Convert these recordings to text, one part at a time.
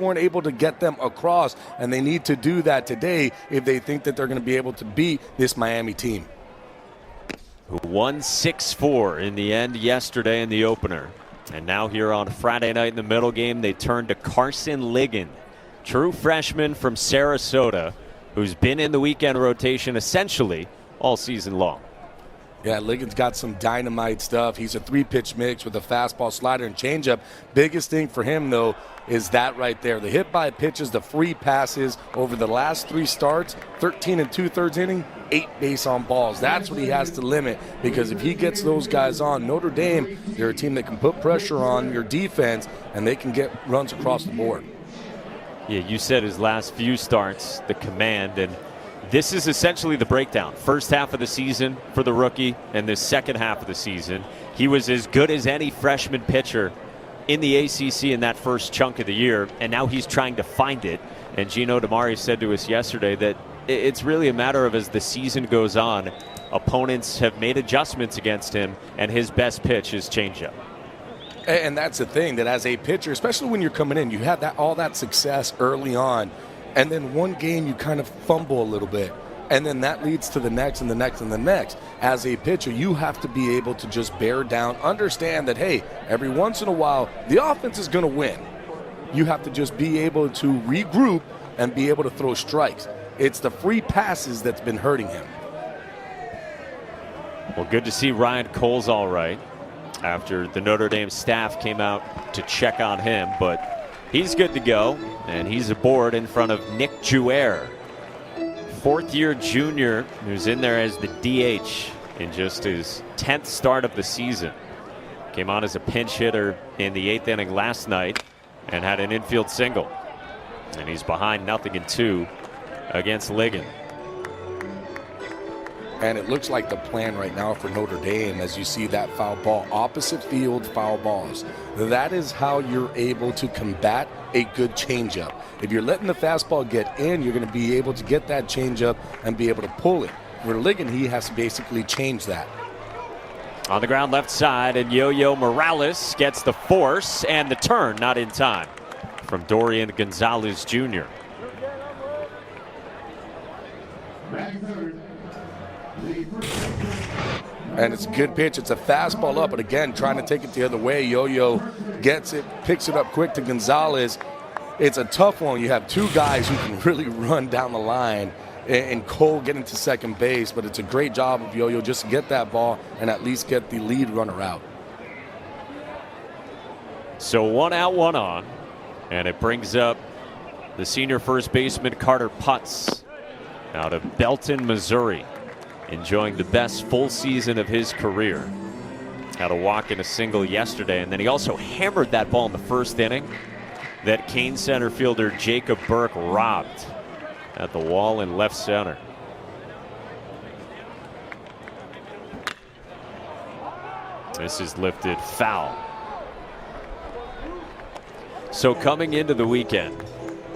weren't able to get them across, and they need to do that today if they think that they're going to be able to beat this Miami team. Who won 6-4 in the end yesterday in the opener. And now here on Friday night in the middle game, they turn to Carson Ligon, true freshman from Sarasota, who's been in the weekend rotation essentially all season long. Yeah, Ligon's got some dynamite stuff. He's a 3-pitch mix with a fastball, slider, and changeup. Biggest thing for him, though, is that right there. The hit-by pitches, the free passes over the last 3 starts, 13 2/3 inning, 8 base on balls. That's what he has to limit, because if he gets those guys on, Notre Dame, they're a team that can put pressure on your defense, and they can get runs across the board. Yeah, you said his last few starts, the command, and this is essentially the breakdown. First half of the season for the rookie, and the second half of the season, he was as good as any freshman pitcher in the ACC in that first chunk of the year, and now he's trying to find it. And Gino DiMaria said to us yesterday that it's really a matter of, as the season goes on, opponents have made adjustments against him, and his best pitch is changeup. And that's the thing, that as a pitcher, especially when you're coming in, you have all that success early on, and then one game you kind of fumble a little bit, and then that leads to the next and the next and the next. As a pitcher, you have to be able to just bear down, understand that, hey, every once in a while, the offense is going to win. You have to just be able to regroup and be able to throw strikes. It's the free passes that's been hurting him. Well, good to see Ryan Cole's all right after the Notre Dame staff came out to check on him, but he's good to go, and he's aboard in front of Nick Jouer, 4th-year junior who's in there as the DH in just his 10th start of the season. Came on as a pinch hitter in the 8th inning last night and had an infield single. And he's behind 0-2 against Ligon. And it looks like the plan right now for Notre Dame, as you see that foul ball, opposite field foul balls. That is how you're able to combat a good changeup. If you're letting the fastball get in, you're going to be able to get that changeup and be able to pull it. For Ligon, he has to basically change that. On the ground left side, and Yo-Yo Morales gets the force and the turn, not in time, from Dorian Gonzalez Jr. And it's a good pitch. It's a fastball up, but again, trying to take it the other way. Yo-Yo gets it, picks it up quick to Gonzalez. It's a tough one. You have 2 guys who can really run down the line, and Cole getting to second base, but it's a great job of Yo-Yo just to get that ball and at least get the lead runner out. So 1 out, 1 on, and it brings up the senior first baseman Carter Putz out of Belton, Missouri, enjoying the best full season of his career. Had a walk and a single yesterday, and then he also hammered that ball in the first inning that Kane center fielder Jacob Burke robbed at the wall in left center. This is lifted foul. So coming into the weekend,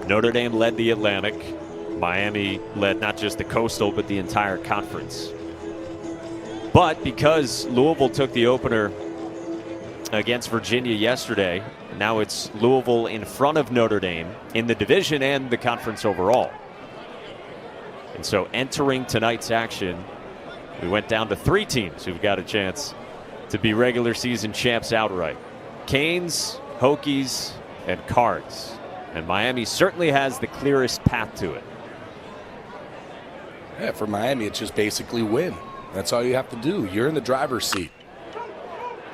Notre Dame led the Atlantic. Miami led not just the Coastal, but the entire conference. But because Louisville took the opener against Virginia yesterday, now it's Louisville in front of Notre Dame in the division and the conference overall. And so entering tonight's action, we went down to 3 teams who've got a chance to be regular season champs outright. Canes, Hokies, and Cards. And Miami certainly has the clearest path to it. Yeah, for Miami, it's just basically win. That's all you have to do. You're in the driver's seat.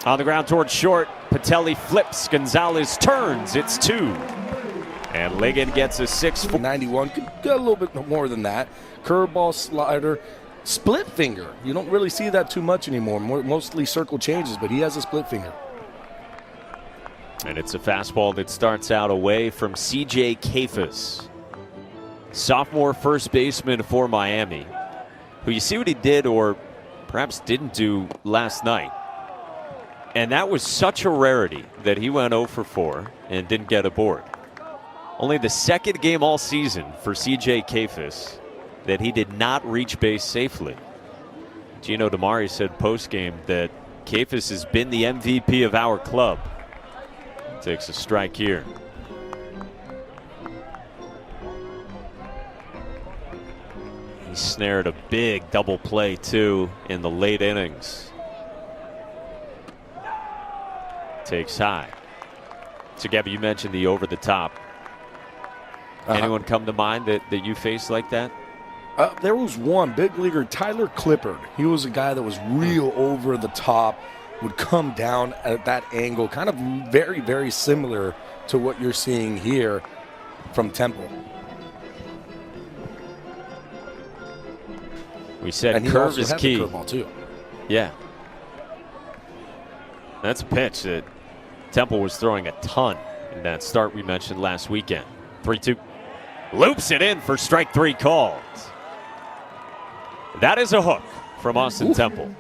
On the ground towards short, Patelli flips, Gonzalez turns, it's 2. And Ligon gets a 6-4. 91, could get a little bit more than that. Curveball, slider, split finger. You don't really see that too much anymore. Mostly circle changes, but he has a split finger. And it's a fastball that starts out away from CJ Kafis, sophomore first baseman for Miami, who you see what he did or perhaps didn't do last night. And that was such a rarity that he went 0 for 4 and didn't get aboard. Only the second game all season for CJ Kafis that he did not reach base safely. Gino DiMaria said post-game that Kafis has been the MVP of our club. Takes a strike here. He snared a big double play, too, in the late innings. Takes high. So, Gabby, you mentioned the over-the-top. Anyone come to mind that you faced like that? There was one big leaguer, Tyler Clippard. He was a guy that was real over the top, would come down at that angle, kind of very, very similar to what you're seeing here from Temple. We said and curve is key. The curveball too. Yeah. That's a pitch that Temple was throwing a ton in that start we mentioned last weekend. 3-2. Loops it in for strike 3 called. That is a hook from Austin Temple.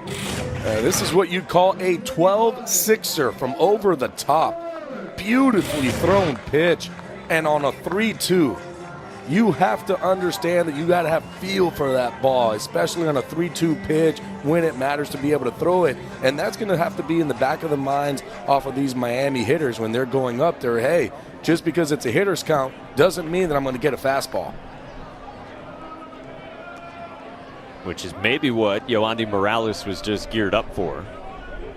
This is what you'd call a 12-6er from over the top. Beautifully thrown pitch. And on a 3-2, you have to understand that you got to have feel for that ball, especially on a 3-2 pitch when it matters to be able to throw it. And that's going to have to be in the back of the minds off of these Miami hitters when they're going up there. Hey, just because it's a hitter's count doesn't mean that I'm going to get a fastball. Which is maybe what Yohandy Morales was just geared up for.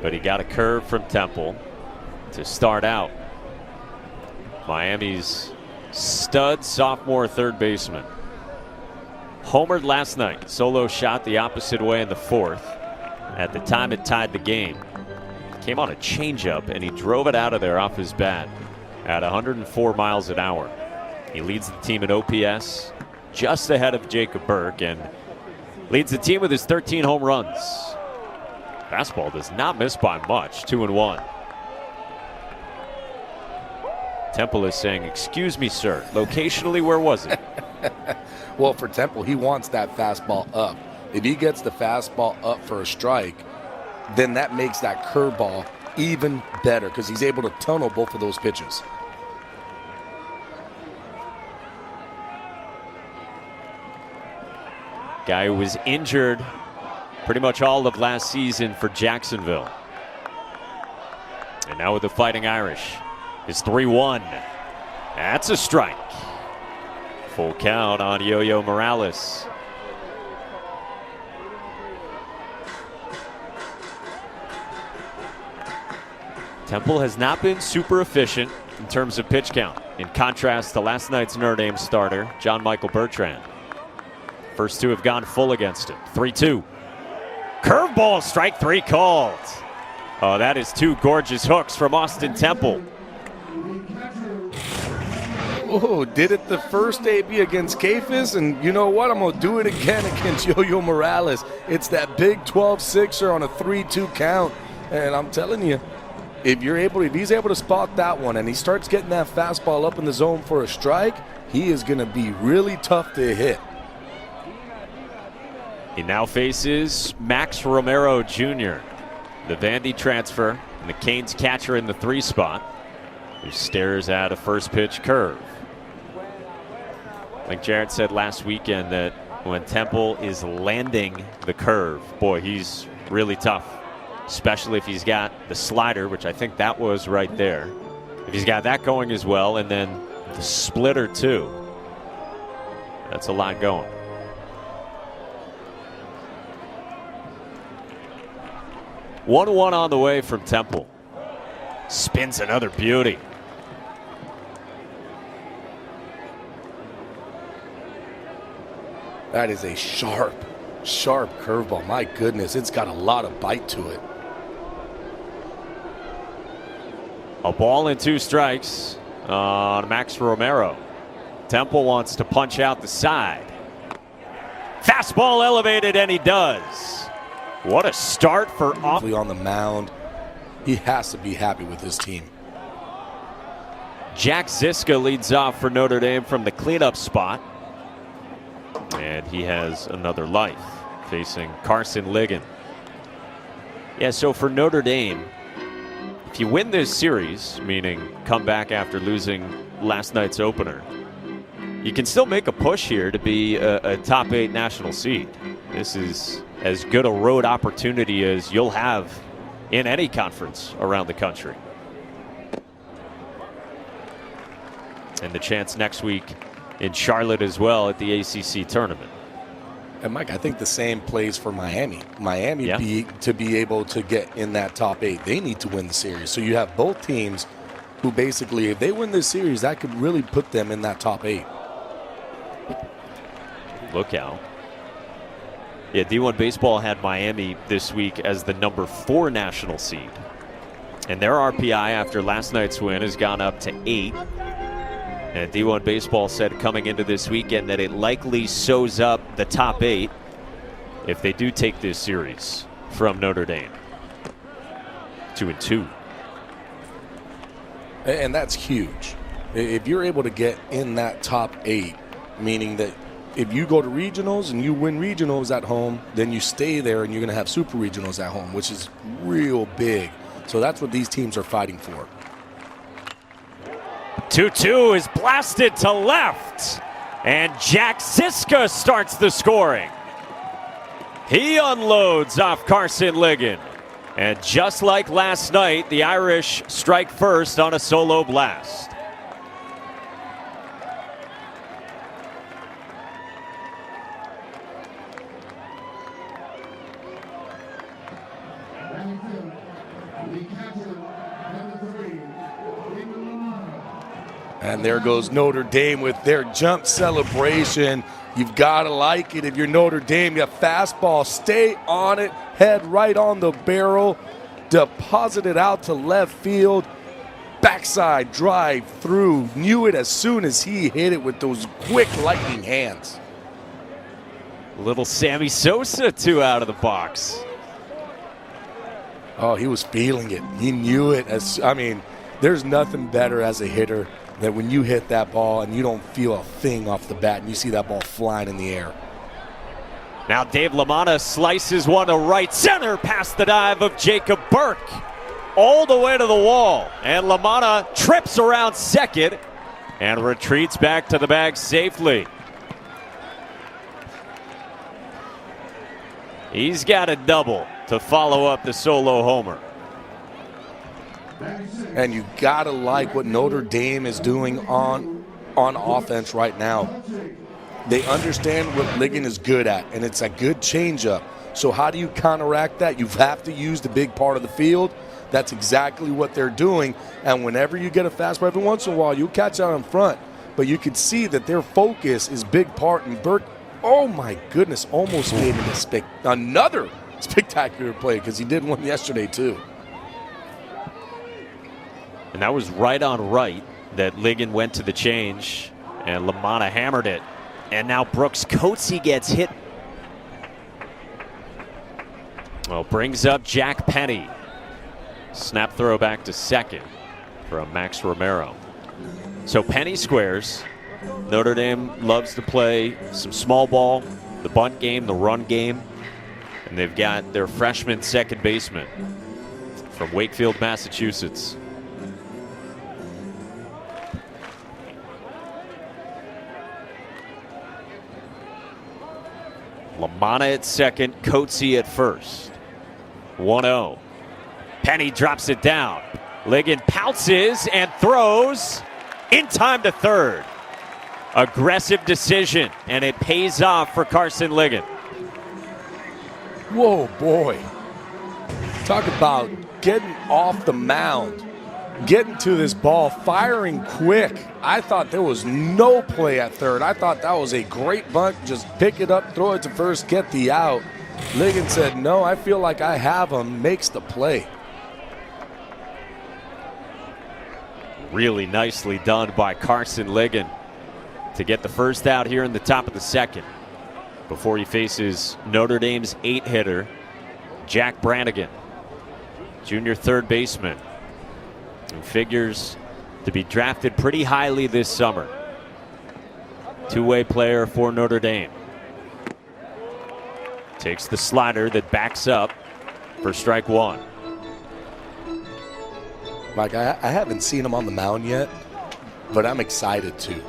But he got a curve from Temple to start out. Miami's stud sophomore third baseman. Homered last night. Solo shot the opposite way in the 4th. At the time it tied the game. Came on a changeup and he drove it out of there off his bat at 104 miles an hour. He leads the team in OPS, just ahead of Jacob Burke, and leads the team with his 13 home runs. Fastball does not miss by much, 2-1. Temple is saying, "Excuse me, sir, locationally, where was it?" Well, for Temple, he wants that fastball up. If he gets the fastball up for a strike, then that makes that curveball even better because he's able to tunnel both of those pitches. Guy who was injured pretty much all of last season for Jacksonville. And now with the Fighting Irish, is 3-1. That's a strike. Full count on Yo-Yo Morales. Temple has not been super efficient in terms of pitch count, in contrast to last night's Notre Dame starter, John Michael Bertrand. First 2 have gone full against him. 3-2. Curveball, strike 3 called. Oh, that is 2 gorgeous hooks from Austin Temple. Oh, did it the first AB against Kafis, and you know what? I'm going to do it again against Yo-Yo Morales. It's that big 12-6er on a 3-2 count, and I'm telling you, if he's able to spot that one and he starts getting that fastball up in the zone for a strike, he is going to be really tough to hit. He now faces Max Romero Jr., the Vandy transfer and the Canes catcher in the 3 spot, who stares at a first pitch curve. Like Jared said last weekend, that when Temple is landing the curve, boy, he's really tough, especially if he's got the slider, which I think that was right there. If he's got that going as well, and then the splitter too, that's a lot going. One on the way from Temple. Spins another beauty. That is a sharp curveball. My goodness, it's got a lot of bite to it. A ball and 2 strikes on Max Romero. Temple wants to punch out the side. Fastball elevated, and he does. What a start for on the mound. He has to be happy with his team. Jack Ziska leads off for Notre Dame from the cleanup spot. And he has another life facing Carson Ligon. Yeah, so for Notre Dame, if you win this series, meaning come back after losing last night's opener, you can still make a push here to be a top 8 national seed. This is as good a road opportunity as you'll have in any conference around the country. And the chance next week in Charlotte as well at the ACC tournament. And Mike, I think the same plays for Miami. Yeah. To be able to get in that top 8, they need to win the series. So you have both teams who basically, if they win this series, that could really put them in that top 8. Look out. Yeah, D1 Baseball had Miami this week as the number 4 national seed. And their RPI after last night's win has gone up to 8. And D1 Baseball said coming into this weekend that it likely sews up the top 8 if they do take this series from Notre Dame. 2-2. And that's huge. If you're able to get in that top 8, meaning that if you go to regionals and you win regionals at home, then you stay there and you're going to have super regionals at home, which is real big. So that's what these teams are fighting for. 2-2 is blasted to left. And Jack Ziska starts the scoring. He unloads off Carson Ligon. And just like last night, the Irish strike first on a solo blast. And there goes Notre Dame with their jump celebration. You've got to like it if you're Notre Dame. You fastball, stay on it, head right on the barrel, deposit it out to left field, backside drive through. Knew it as soon as he hit it with those quick lightning hands. Little Sammy Sosa 2 out of the box. Oh, he was feeling it. He knew it. There's nothing better as a hitter that when you hit that ball and you don't feel a thing off the bat and you see that ball flying in the air. Now Dave LaManna slices one to right center past the dive of Jacob Burke. All the way to the wall. And LaManna trips around second and retreats back to the bag safely. He's got a double to follow up the solo homer. And you gotta like what Notre Dame is doing on offense right now. They understand what Ligon is good at, and it's a good changeup. So how do you counteract that? You have to use the big part of the field. That's exactly what they're doing. And whenever you get a fastball, every once in a while, you'll catch out in front. But you can see that their focus is big part. And Burke, oh my goodness, almost made him another spectacular play because he did one yesterday too. And that was right on right that Ligon went to the change, and LaManna hammered it. And now Brooks Coatsy gets hit. Well, brings up Jack Penny. Snap throw back to second from Max Romero. So Penny squares. Notre Dame loves to play some small ball, the bunt game, the run game. And they've got their freshman second baseman from Wakefield, Massachusetts. LaManna at second, Coatsy at first. 1-0. Penny drops it down. Ligon pounces and throws in time to third. Aggressive decision, and it pays off for Carson Ligon. Whoa, boy. Talk about getting off the mound, getting to this ball, firing quick. I thought there was no play at third. I thought that was a great bunt. Just pick it up, throw it to first, get the out. Ligon said, no, I feel like I have him, makes the play. Really nicely done by Carson Ligon to get the first out here in the top of the second before he faces Notre Dame's 8-hitter, Jack Brannigan, junior third baseman, who figures to be drafted pretty highly this summer. Two-way player for Notre Dame. Takes the slider that backs up for strike one. Mike, I haven't seen him on the mound yet, but I'm excited too.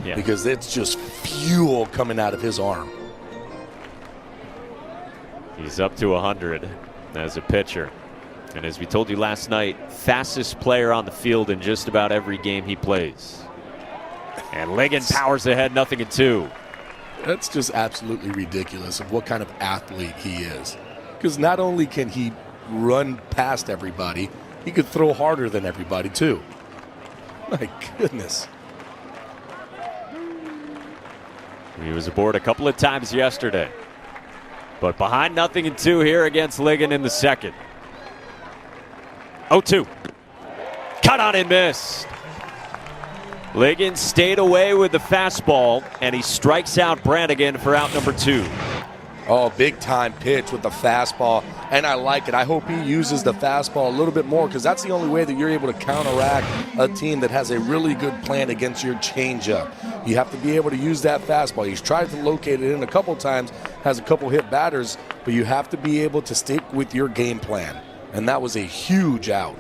Yeah. Because it's just fuel coming out of his arm. He's up to 100 as a pitcher. And as we told you last night, fastest player on the field in just about every game he plays. And Ligon powers ahead, 0-2. That's just absolutely ridiculous of what kind of athlete he is. Because not only can he run past everybody, he could throw harder than everybody too. My goodness. He was aboard a couple of times yesterday. But behind 0-2 here against Ligon in the second. 0-2. Cut on and missed. Ligon stayed away with the fastball, and he strikes out Brannigan for out number 2. Oh, big time pitch with the fastball, and I like it. I hope he uses the fastball a little bit more, because that's the only way that you're able to counteract a team that has a really good plan against your changeup. You have to be able to use that fastball. He's tried to locate it in a couple times, has a couple hit batters, but you have to be able to stick with your game plan, and that was a huge out.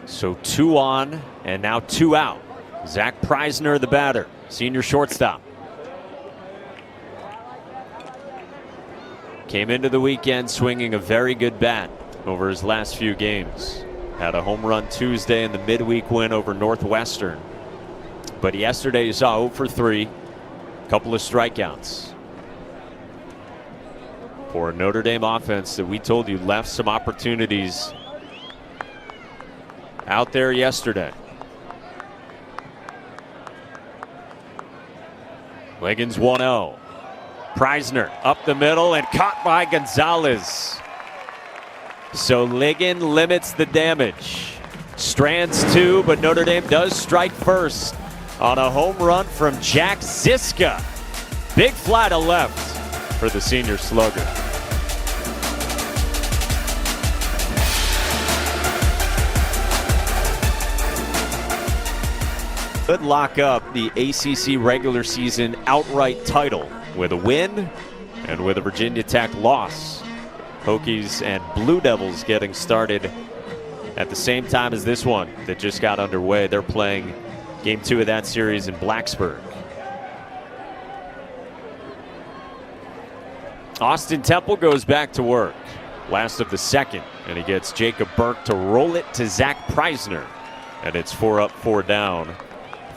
So 2 on and now 2 out. Zach Preisner, the batter, senior shortstop. Came into the weekend swinging a very good bat over his last few games. Had a home run Tuesday in the midweek win over Northwestern. But yesterday you saw 0 for 3, couple of strikeouts. For a Notre Dame offense that we told you left some opportunities out there yesterday. Ligon's 1-0. Preisner up the middle and caught by Gonzalez. So Ligon limits the damage. Strands 2, but Notre Dame does strike first on a home run from Jack Ziska. Big fly to left for the senior slugger. Could lock up the ACC regular season outright title with a win and with a Virginia Tech loss. Hokies and Blue Devils getting started at the same time as this one that just got underway. They're playing game 2 of that series in Blacksburg. Austin Temple goes back to work. Last of the second, and he gets Jacob Burke to roll it to Zach Preisner. And it's 4 up, 4 down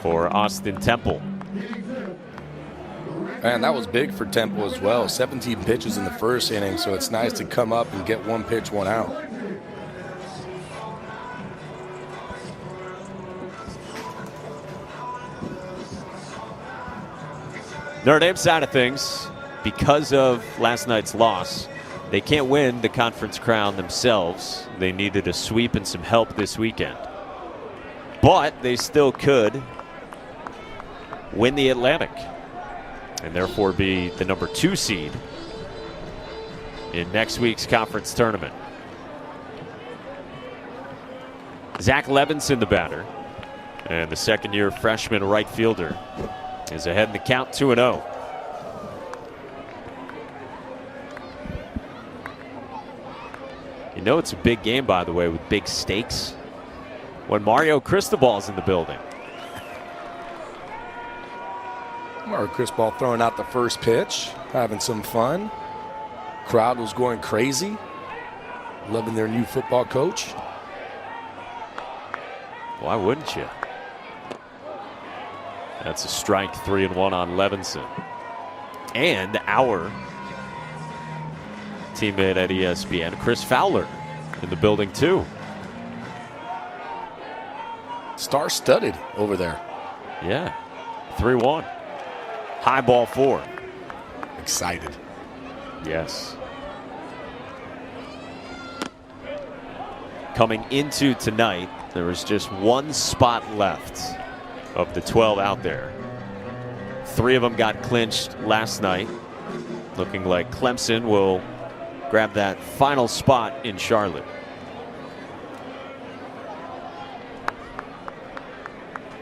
for Austin Temple. Man, that was big for Temple as well. 17 pitches in the first inning, so it's nice to come up and get 1 pitch, 1 out. Notre Dame side of things, because of last night's loss, they can't win the conference crown themselves. They needed a sweep and some help this weekend. But they still could win the Atlantic and therefore be the number 2 seed in next week's conference tournament. Zach Levinson, the batter, and the second-year freshman right fielder is ahead in the count, 2-0. You know it's a big game, by the way, with big stakes when Mario Cristobal's in the building. Mario Cristobal throwing out the first pitch, having some fun. Crowd was going crazy, loving their new football coach. Why wouldn't you? That's a strike, 3-1 on Levinson. And our teammate at ESPN, Chris Fowler, in the building too. Star-studded over there. Yeah, 3-1. High ball 4. Excited. Yes. Coming into tonight, there was just 1 spot left of the 12 out there. 3 of them got clinched last night. Looking like Clemson will grab that final spot in Charlotte.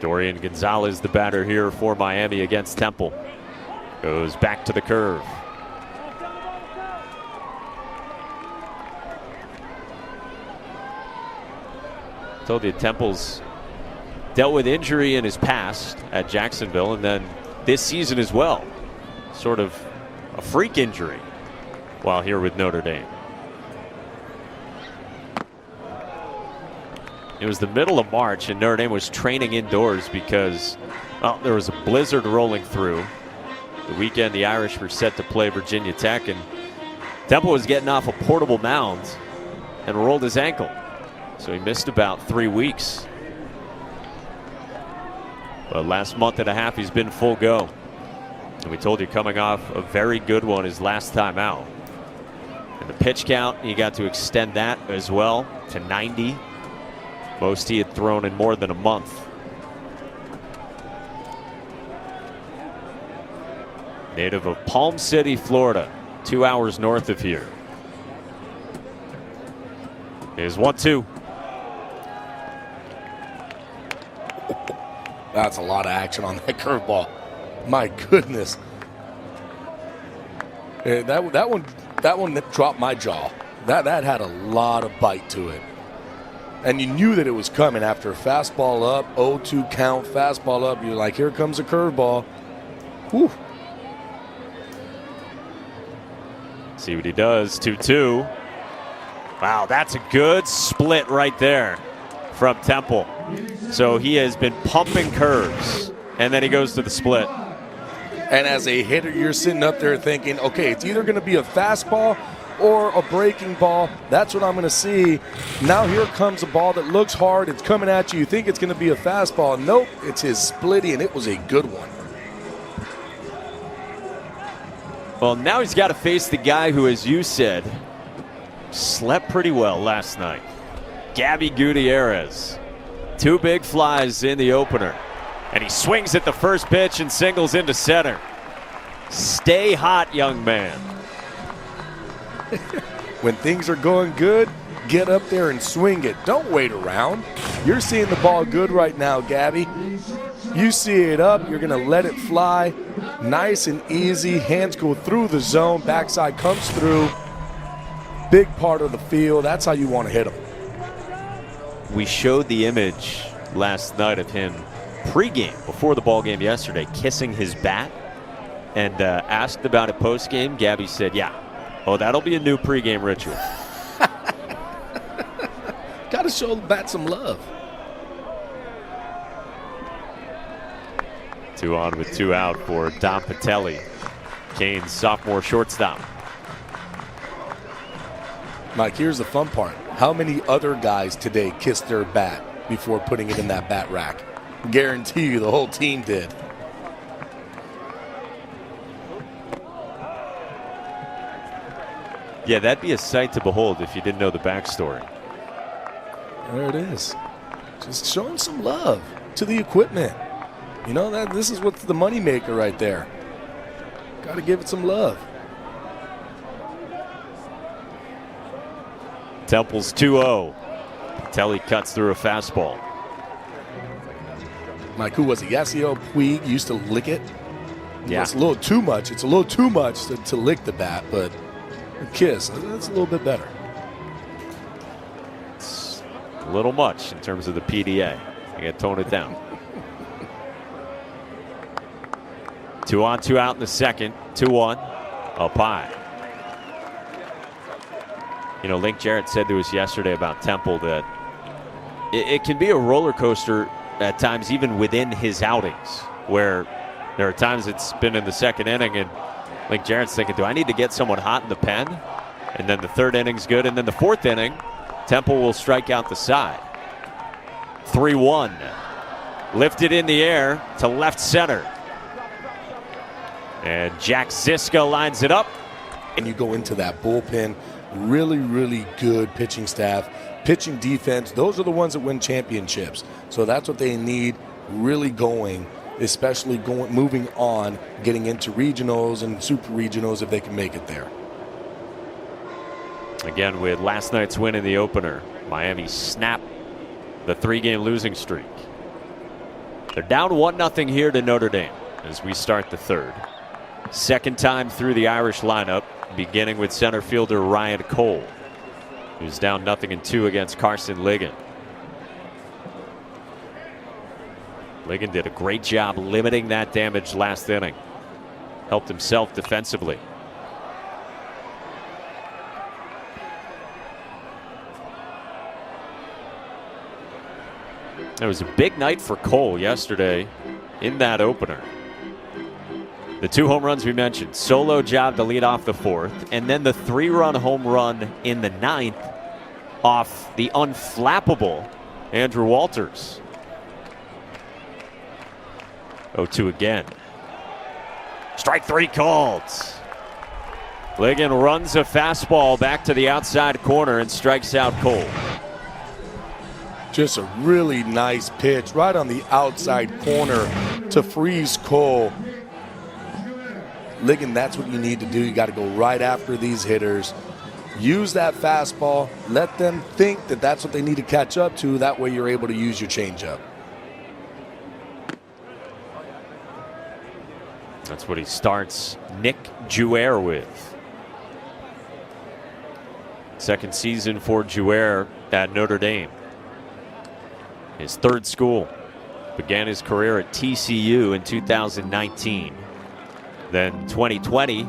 Dorian Gonzalez, the batter here for Miami against Temple. Goes back to the curve. Told you Temple's dealt with injury in his past at Jacksonville, and then this season as well. Sort of a freak injury while here with Notre Dame. It was the middle of March, and Notre Dame was training indoors because, well, there was a blizzard rolling through. The weekend, the Irish were set to play Virginia Tech, and Temple was getting off a portable mound and rolled his ankle. So he missed about 3 weeks. But last month and a half, he's been full go. And we told you coming off a very good one his last time out. And the pitch count, he got to extend that as well to 90. Most he had thrown in more than a month. Native of Palm City, Florida, 2 hours north of here. Here's 1-2. That's a lot of action on that curveball. My goodness. That one dropped my jaw. That had a lot of bite to it. And you knew that it was coming after a fastball up, 0-2 count, fastball up. You're like, here comes a curveball. Whew. See what he does. 2-2. Wow, that's a good split right there from Temple. So he has been pumping curves, and then he goes to the split. And as a hitter, you're sitting up there thinking, okay, it's either going to be a fastball or a breaking ball. That's what I'm going to see. Now here comes a ball that looks hard. It's coming at you. You think it's going to be a fastball. Nope, it's his splitty, and it was a good one. Well, now he's got to face the guy who, as you said, slept pretty well last night. Gabby Gutierrez. 2 big flies in the opener. And he swings at the first pitch and singles into center. Stay hot, young man. When things are going good, get up there and swing it. Don't wait around. You're seeing the ball good right now, Gabby. You see it up, you're going to let it fly. Nice and easy. Hands go through the zone. Backside comes through. Big part of the field. That's how you want to hit them. We showed the image last night of him pregame, before the ball game yesterday, kissing his bat, and asked about it postgame. Gabby said, yeah, oh, that'll be a new pregame ritual. Got to show the bat some love. 2 on with 2 out for Dom Patelli, Canes' sophomore shortstop. Mike, here's the fun part. How many other guys today kissed their bat before putting it in that bat rack? Guarantee you the whole team did. Yeah, that'd be a sight to behold if you didn't know the backstory. There it is. Just showing some love to the equipment. You know, that this is what's the moneymaker right there. Got to give it some love. Temple's 2-0. Patelli cuts through a fastball. Mike, who was it? Yasiel Puig used to lick it. Yeah. It's a little too much. It's a little too much to lick the bat, but a kiss, that's a little bit better. It's a little much in terms of the PDA. I got to tone it down. 2 on, 2 out in the second. 2-1. Up high. You know, Link Jarrett said to us yesterday about Temple that it can be a roller coaster at times, even within his outings, where there are times it's been in the second inning and Link Jarrett's thinking, do I need to get someone hot in the pen? And then the third inning's good, and then the fourth inning, Temple will strike out the side. 3-1. Lifted in the air to left center. And Jack Ziska lines it up. And you go into that bullpen, really, really good pitching staff, pitching defense. Those are the ones that win championships. So that's what they need really going, especially moving on, getting into regionals and super regionals if they can make it there. Again, with last night's win in the opener, Miami snapped the 3-game losing streak. They're down 1-0 here to Notre Dame as we start the third. Second time through the Irish lineup, beginning with center fielder Ryan Cole, who's down 0-2 against Carson Ligon. Ligon did a great job limiting that damage last inning. Helped himself defensively. It was a big night for Cole yesterday in that opener. The 2 home runs we mentioned, solo job to lead off the 4th, and then the 3-run home run in the 9th off the unflappable Andrew Walters. 0-2 again. Strike 3 called. Ligon runs a fastball back to the outside corner and strikes out Cole. Just a really nice pitch right on the outside corner to freeze Cole. Ligon, that's what you need to do. You got to go right after these hitters. Use that fastball. Let them think that that's what they need to catch up to. That way you're able to use your changeup. That's what he starts Nick Jouer with. Second season for Jouer at Notre Dame. His 3rd school. Began his career at TCU in 2019. Then 2020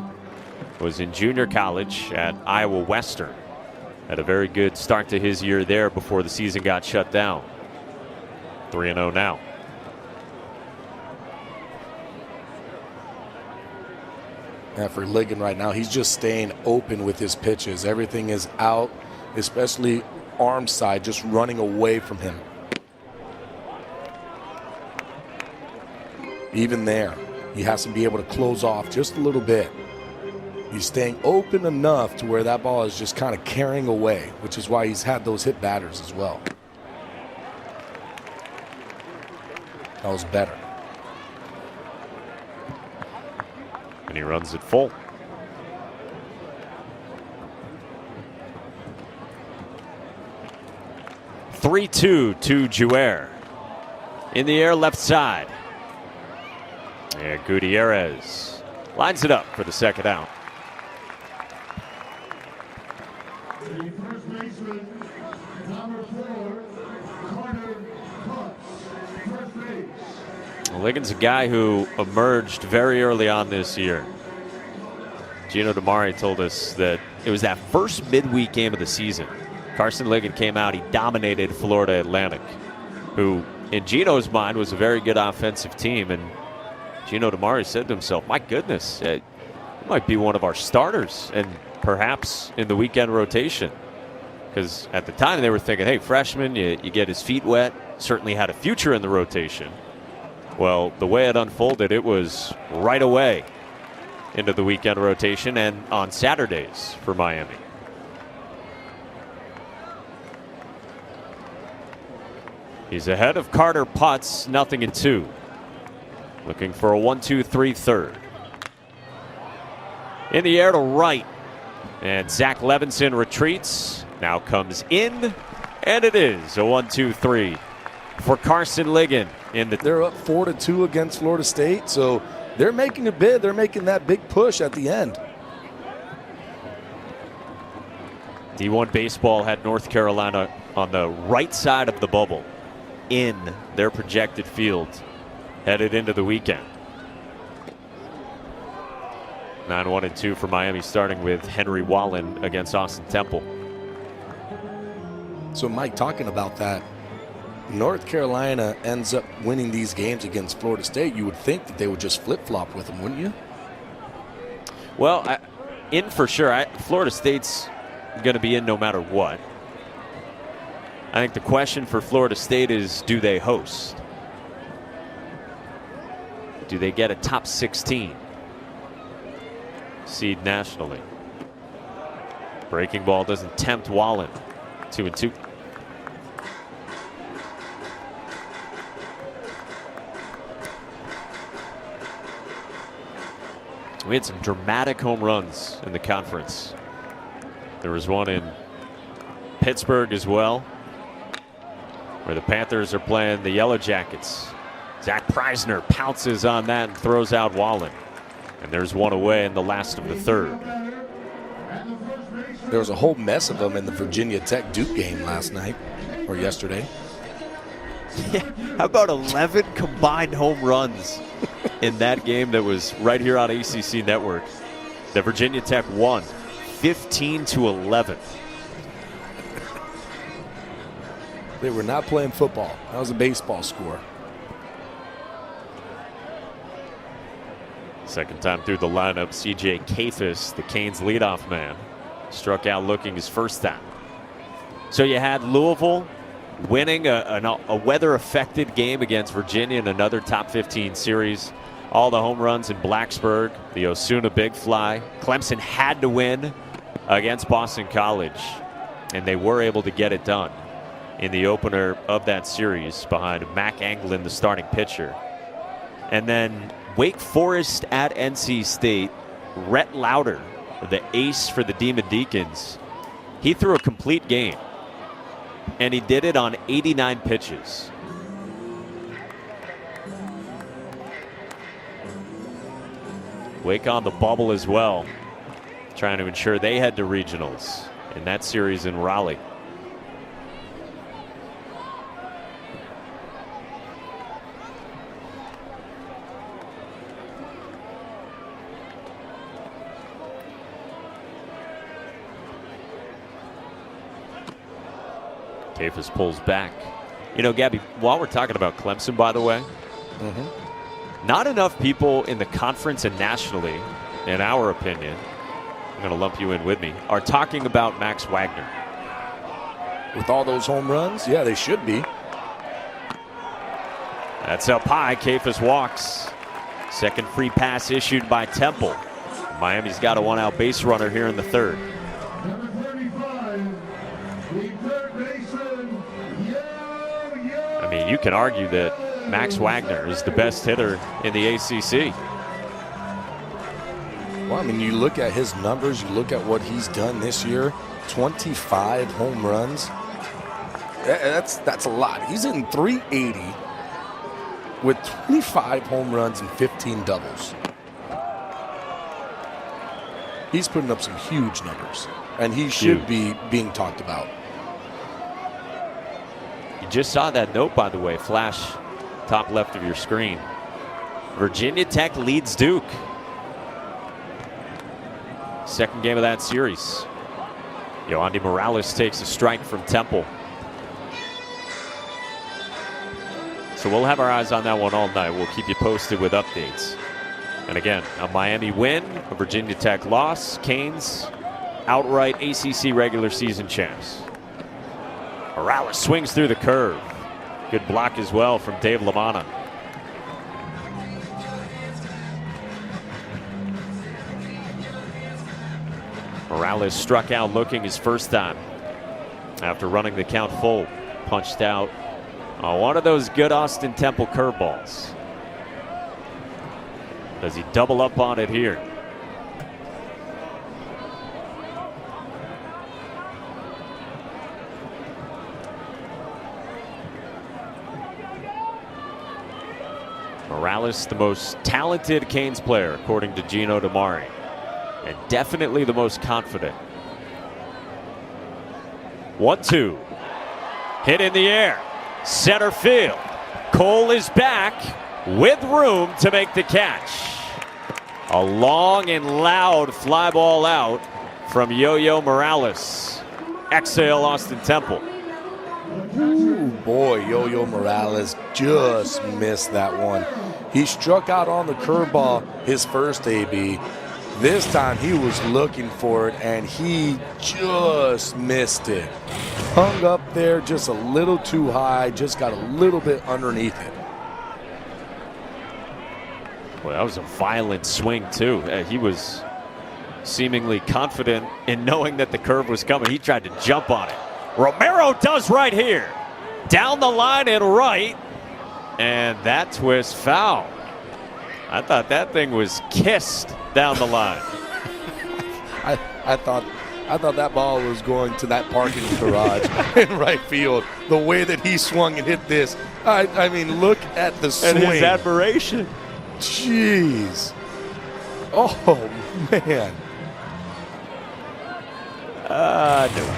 was in junior college at Iowa Western. Had a very good start to his year there before the season got shut down. 3-0 now. And for Ligon right now, he's just staying open with his pitches. Everything is out, especially arm side, just running away from him. Even there, he has to be able to close off just a little bit. He's staying open enough to where that ball is just kind of carrying away, which is why he's had those hit batters as well. That was better. And he runs it full. (3-2) to Jouer. In the air, left side. And Gutierrez lines it up for the second out. Ligon's a guy who emerged very early on this year. Gino DeMari told us that it was that first midweek game of the season. Carson Ligon came out, he dominated Florida Atlantic, who in Gino's mind was a very good offensive team. And Gino DeMari said to himself, my goodness, it might be one of our starters and perhaps in the weekend rotation. Because at the time they were thinking, hey, freshman, you get his feet wet, certainly had a future in the rotation. Well, the way it unfolded, it was right away into the weekend rotation and on Saturdays for Miami. He's ahead of Carter Putz, 0-2. Looking for a 1-2-3 third. In the air to right. And Zach Levinson retreats. Now comes in. And it is a 1-2-3 for Carson Ligon. They're up 4-2 against Florida State, so they're making a bid. They're making that big push at the end. D1 baseball had North Carolina on the right side of the bubble in their projected field headed into the weekend. 9-1-2 for Miami, starting with Henry Wallen against Austin Temple. So, Mike, talking about that, North Carolina ends up winning these games against Florida State. You would think that they would just flip-flop with them, wouldn't you? Well, in for sure. Florida State's going to be in no matter what. I think the question for Florida State is, do they host? Do they get a top 16 seed nationally? Breaking ball doesn't tempt Wallen. 2-2. We had some dramatic home runs in the conference. There was one in Pittsburgh as well, where the Panthers are playing the Yellow Jackets. Zach Preisner pounces on that and throws out Wallen. And there's one away in the last of the third. There was a whole mess of them in the Virginia Tech Duke game last night, or yesterday. Yeah, how about 11 combined home runs in that game that was right here on ACC Network? The Virginia Tech won 15-11. They were not playing football. That was a baseball score. Second time through the lineup, C.J. Kafis, the Canes leadoff man, struck out looking his first time. So you had Louisville winning a weather-affected game against Virginia in another top 15 series. All the home runs in Blacksburg, the Osuna big fly. Clemson had to win against Boston College, and they were able to get it done in the opener of that series behind Mac Anglin, the starting pitcher. And then Wake Forest at NC State, Rhett Lauder, the ace for the Demon Deacons, he threw a complete game, and he did it on 89 pitches. Wake on the bubble as well, trying to ensure they head to regionals in that series in Raleigh. Kafis pulls back. You know, Gabby, while we're talking about Clemson, by the way, not enough people in the conference and nationally, in our opinion, I'm going to lump you in with me, are talking about Max Wagner. With all those home runs, yeah, they should be. That's up high. Kafis walks. Second free pass issued by Temple. Miami's got a one-out base runner here in the third. I mean, you can argue that Max Wagner is the best hitter in the ACC. Well, I mean, you look at his numbers, you look at what he's done this year, 25 home runs. That's a lot. He's in 380 with 25 home runs and 15 doubles. He's putting up some huge numbers, and he should be being talked about. Just saw that note, by the way, flash top left of your screen. Virginia Tech leads Duke. Second game of that series. Yohandy Morales takes a strike from Temple. So we'll have our eyes on that one all night. We'll keep you posted with updates. And again, a Miami win, a Virginia Tech loss. Canes outright ACC regular season champs. Morales swings through the curve. Good block as well from Dave LaManna. Morales struck out looking his first time after running the count full. Punched out on one of those good Austin Temple curveballs. Does he double up on it here? Morales, the most talented Canes player, according to Gino Damari, and definitely the most confident. 1-2. Hit in the air. Center field. Cole is back with room to make the catch. A long and loud fly ball out from Yo-Yo Morales. Exhale, Austin Temple. Ooh, boy, Yo-Yo Morales just missed that one. He struck out on the curveball his first AB. This time he was looking for it, and he just missed it. Hung up there just a little too high, just got a little bit underneath it. Well, that was a violent swing, too. He was seemingly confident in knowing that the curve was coming. He tried to jump on it. Romero does right here. Down the line and right. And that twist foul. I thought that thing was kissed down the line. I thought that ball was going to that parking garage in right field. The way that he swung and hit this. I mean, look at the swing. And his admiration. Jeez. Oh, man. No.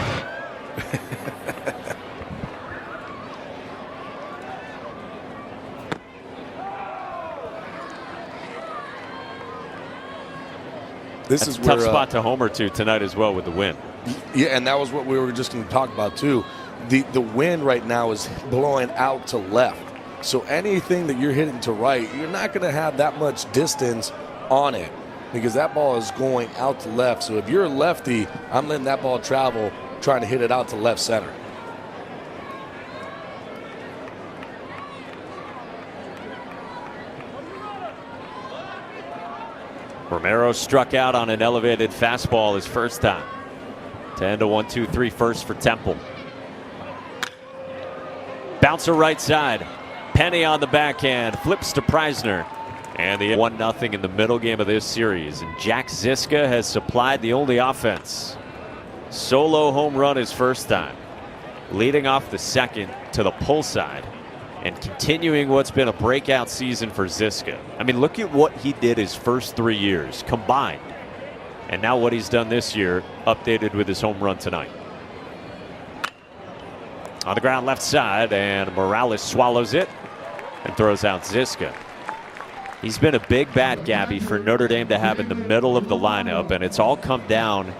This That's is a tough where, spot to homer to tonight as well with the win. Yeah, and that was what we were just going to talk about too. the wind right now is blowing out to left. So anything that you're hitting to right, you're not going to have that much distance on it because that ball is going out to left. So if you're a lefty, I'm letting that ball travel, trying to hit it out to left center. Romero struck out on an elevated fastball his first time. 10-1-2-3 first for Temple. Bouncer right side. Penny on the backhand. Flips to Preisner. And the 1-0 in the middle game of this series. And Jack Ziska has supplied the only offense. Solo home run his first time. Leading off the second to the pull side. And continuing what's been a breakout season for Ziska. I mean, look at what he did his first 3 years combined. And now what he's done this year, updated with his home run tonight. On the ground left side, and Morales swallows it and throws out Ziska. He's been a big bat, Gabby, for Notre Dame to have in the middle of the lineup, and it's all come down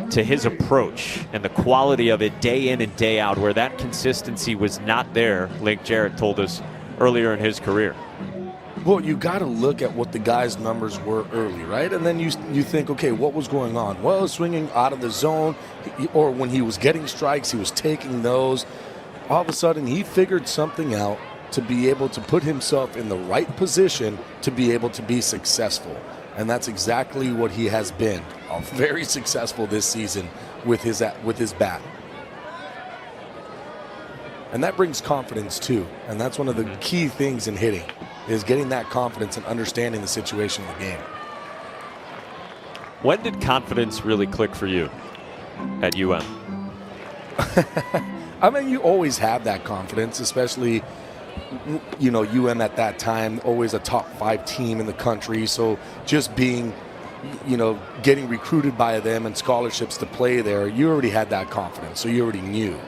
to his approach and the quality of it day in and day out, where that consistency was not there, Link Jarrett told us earlier in his career. Well, you got to look at what the guy's numbers were early, right? And then you think, okay, what was going on? Well, swinging out of the zone, or when he was getting strikes, he was taking those. All of a sudden, he figured something out to be able to put himself in the right position to be able to be successful. And that's exactly what he has been. Very successful this season with his bat. And that brings confidence too. And that's one of the key things in hitting, is getting that confidence and understanding the situation of the game. When did confidence really click for you at UM? I mean, you always have that confidence, especially, you know, UM at that time, always a top 5 team in the country. So just being, you know, getting recruited by them and scholarships to play there, you already had that confidence. So you already knew.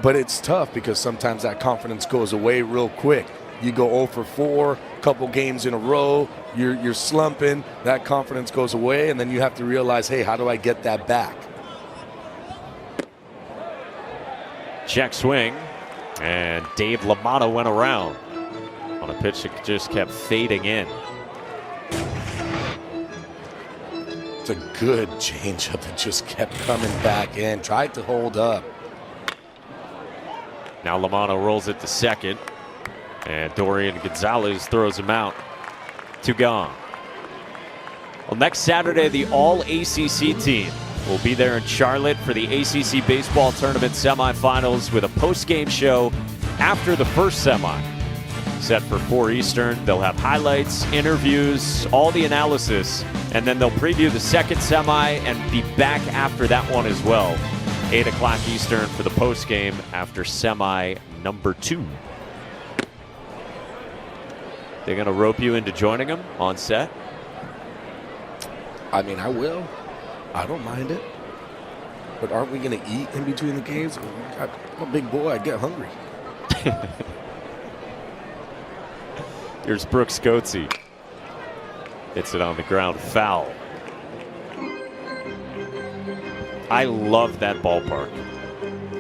But it's tough because sometimes that confidence goes away real quick. You go 0 for 4, couple games in a row, you're slumping, that confidence goes away, and then you have to realize, hey, how do I get that back? Check swing, and Dave LaMotta went around on a pitch that just kept fading in. It's a good changeup that just kept coming back in, tried to hold up. Now LaMotta rolls it to second, and Dorian Gonzalez throws him out. 2 gone. Well, next Saturday, the All-ACC team will be there in Charlotte for the ACC Baseball Tournament semifinals with a post-game show after the first semi. Set for 4 Eastern. They'll have highlights, interviews, all the analysis, and then they'll preview the second semi and be back after that one as well. 8 o'clock Eastern for the post-game after semi number 2. They're going to rope you into joining them on set? I mean, I will. I don't mind it. But aren't we going to eat in between the games? I'm a big boy. I get hungry. Here's Brooks Coetzee. Hits it on the ground, foul. I love that ballpark.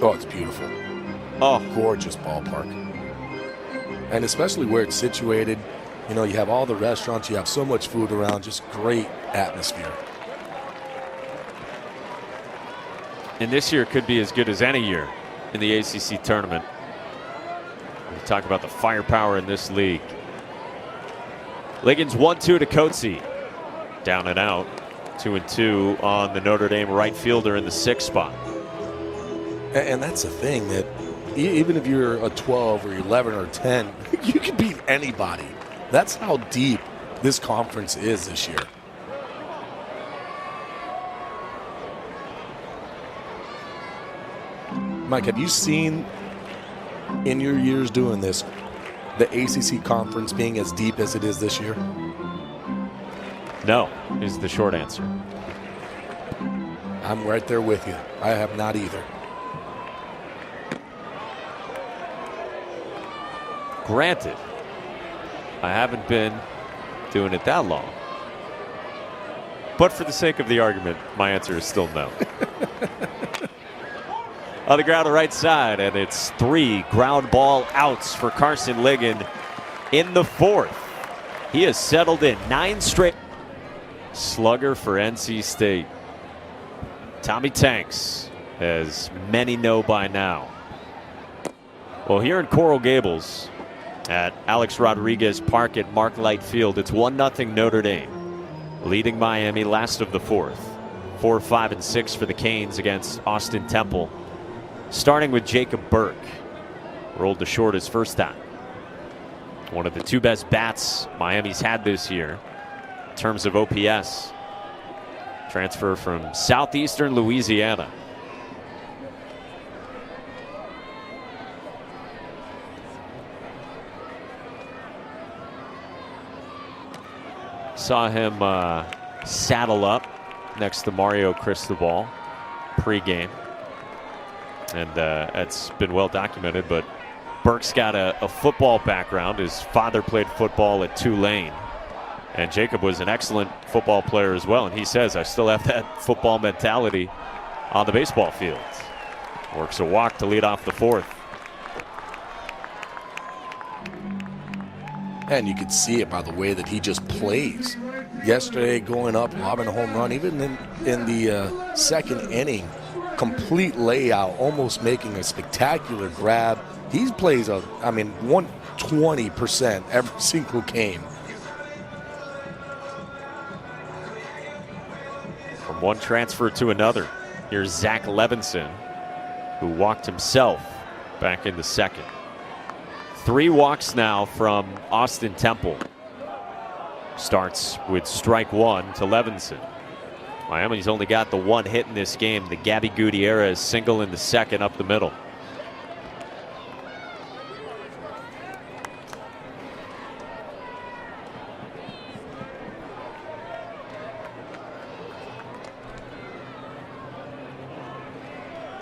Oh, it's beautiful. Oh, gorgeous ballpark. And especially where it's situated. You know, you have all the restaurants, you have so much food around, just great atmosphere. And this year could be as good as any year in the ACC tournament. We talk about the firepower in this league. Liggins 1-2 to Coetzee. Down and out. 2-2 on the Notre Dame right fielder in the 6th spot. And that's the thing, that even if you're a 12 or 11 or 10, you can beat anybody. That's how deep this conference is this year. Mike, have you seen in your years doing this, the ACC conference being as deep as it is this year? No, is the short answer. I'm right there with you. I have not either. Granted, I haven't been doing it that long. But for the sake of the argument, my answer is still no. on the ground to right side, and it's 3 ground ball outs for Carson Ligon in the 4th. He has settled in 9 straight. Slugger for NC State. Tommy Tanks, as many know by now. Well, here in Coral Gables at Alex Rodriguez Park at Mark Light Field, it's 1-0 Notre Dame, leading Miami last of the 4th. 4, 5, and 6 for the Canes against Austin Temple. Starting with Jacob Burke. Rolled to short his first time. One of the 2 best bats Miami's had this year in terms of OPS. Transfer from southeastern Louisiana. Saw him saddle up next to Mario Cristobal pregame. And it's been well documented, but Burke's got a football background. His father played football at Tulane. And Jacob was an excellent football player as well. And he says, I still have that football mentality on the baseball field. Works a walk to lead off the 4th. And you could see it by the way that he just plays. Yesterday, going up, lobbing a home run, even in the second inning, complete layout, almost making a spectacular grab. He plays 120% every single game. From one transfer to another, here's Zach Levinson, who walked himself back in the 2nd. 3 walks now from Austin Temple. Starts with strike 1 to Levinson. Miami's only got the 1 hit in this game. The Gabby Gutierrez single in the 2nd up the middle.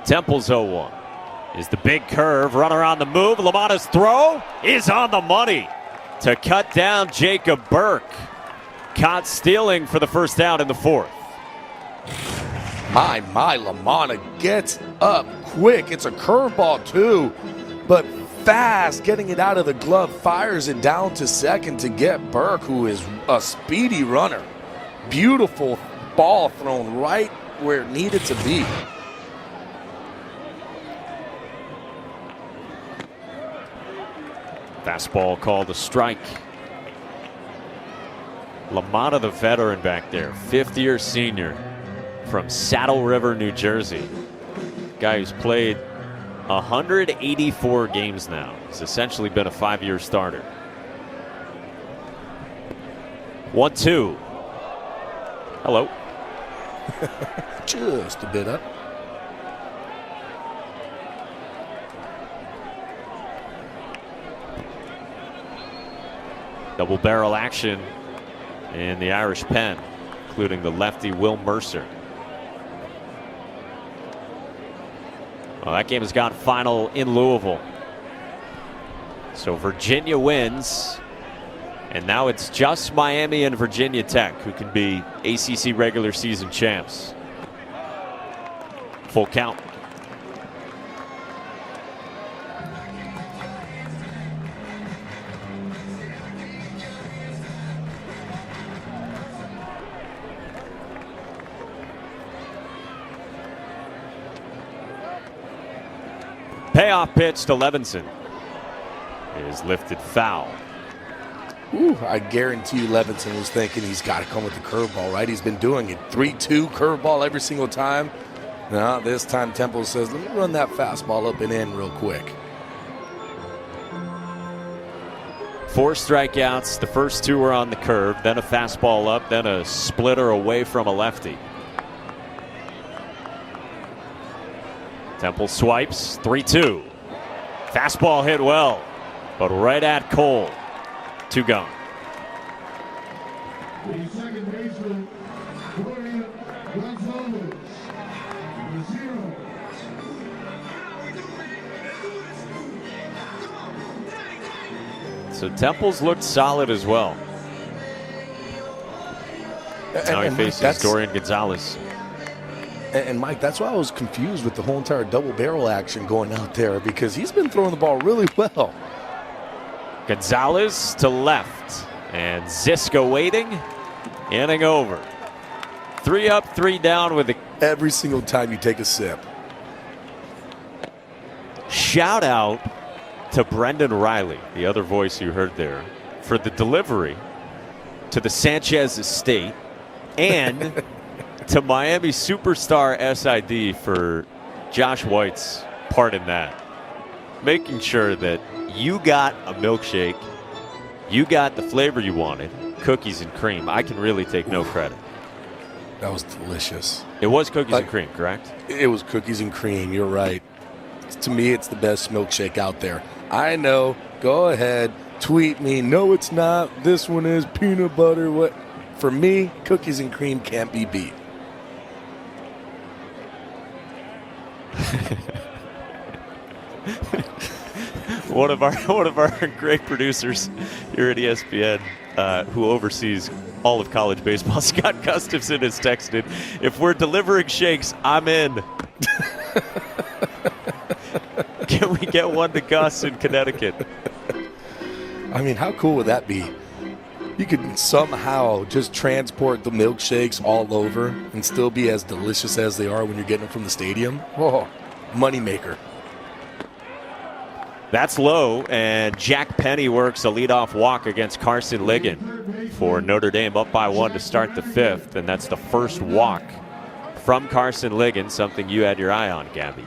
Temple's 0-1. Is the big curve, runner on the move. LaMotta's throw is on the money to cut down Jacob Burke. Caught stealing for the first down in the 4th. My, LaMotta gets up quick. It's a curveball too, but fast, getting it out of the glove, fires it down to second to get Burke, who is a speedy runner. Beautiful ball thrown right where it needed to be. Fastball called a strike. LaMotta, the veteran back there, 5th-year senior from Saddle River, New Jersey. Guy who's played 184 games now. He's essentially been a 5-year starter. 1-2. Hello. Just a bit up. Double barrel action in the Irish pen, including the lefty Will Mercer. Well, that game has gone final in Louisville. So Virginia wins, and now it's just Miami and Virginia Tech who can be ACC regular season champs. Full count. Payoff pitch to Levinson is lifted foul. Ooh, I guarantee you Levinson was thinking he's got to come with the curveball, right? He's been doing it. 3-2 curveball every single time. Now this time Temple says, let me run that fastball up and in real quick. 4 strikeouts. The first 2 were on the curve, then a fastball up, then a splitter away from a lefty. Temple swipes, 3-2. Fastball hit well, but right at Cole. 2 gone. The second baseman, Gloria Gonzalez, number 0. So Temple's looked solid as well. Now he faces Dorian Gonzalez. And Mike, that's why I was confused with the whole entire double barrel action going out there, because he's been throwing the ball really well. Gonzalez to left, and Ziska waiting, inning over. 3 up, 3 down with the... Every single time you take a sip. Shout out to Brendan Riley, the other voice you heard there, for the delivery to the Sanchez estate, and to Miami superstar SID for Josh White's part in that. Making sure that you got a milkshake, you got the flavor you wanted, cookies and cream. I can really take no credit. That was delicious. It was cookies and cream, correct? It was cookies and cream. You're right. To me, it's the best milkshake out there. I know. Go ahead. Tweet me. No, it's not. This one is peanut butter. What? For me, cookies and cream can't be beat. One of our great producers here at ESPN, who oversees all of college baseball, Scott Gustafson, has texted, "If we're delivering shakes, I'm in." Can we get one to Gus in Connecticut? I mean, how cool would that be? You could somehow just transport the milkshakes all over and still be as delicious as they are when you're getting them from the stadium. Oh, moneymaker. That's low, and Jack Penny works a leadoff walk against Carson Ligon for Notre Dame, up by 1 to start the 5th, and that's the first walk from Carson Ligon, something you had your eye on, Gabby.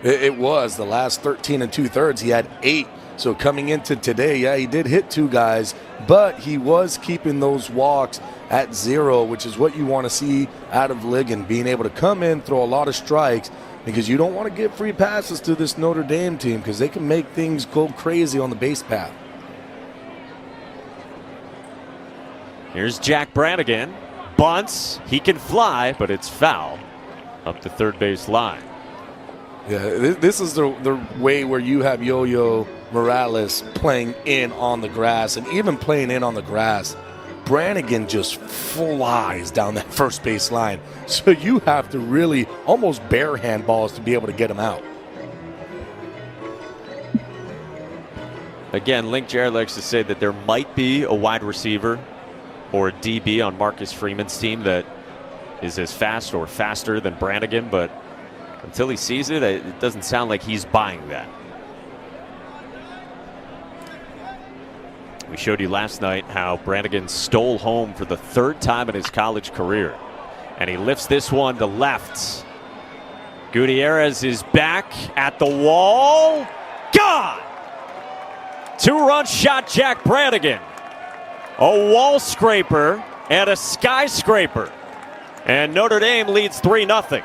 It was. The last 13 2/3, he had 8. So coming into today, yeah, he did hit 2 guys, but he was keeping those walks at 0, which is what you want to see out of Ligon, being able to come in, throw a lot of strikes, because you don't want to give free passes to this Notre Dame team, because they can make things go crazy on the base path. Here's Jack Brannigan. Bunts. He can fly, but it's foul up the third base line. Yeah, this is the way where you have Yo-Yo Morales playing in on the grass, and even playing in on the grass, Brannigan just flies down that first base line. So you have to really almost bare hand balls to be able to get him out. Again, Link Jarrett likes to say that there might be a wide receiver or a DB on Marcus Freeman's team that is as fast or faster than Brannigan, but until he sees it, it doesn't sound like he's buying that. We showed you last night how Brannigan stole home for the 3rd time in his college career. And he lifts this one to left. Gutierrez is back at the wall. Gone! 2-run shot, Jack Brannigan. A wall scraper and a skyscraper. And Notre Dame leads 3-0.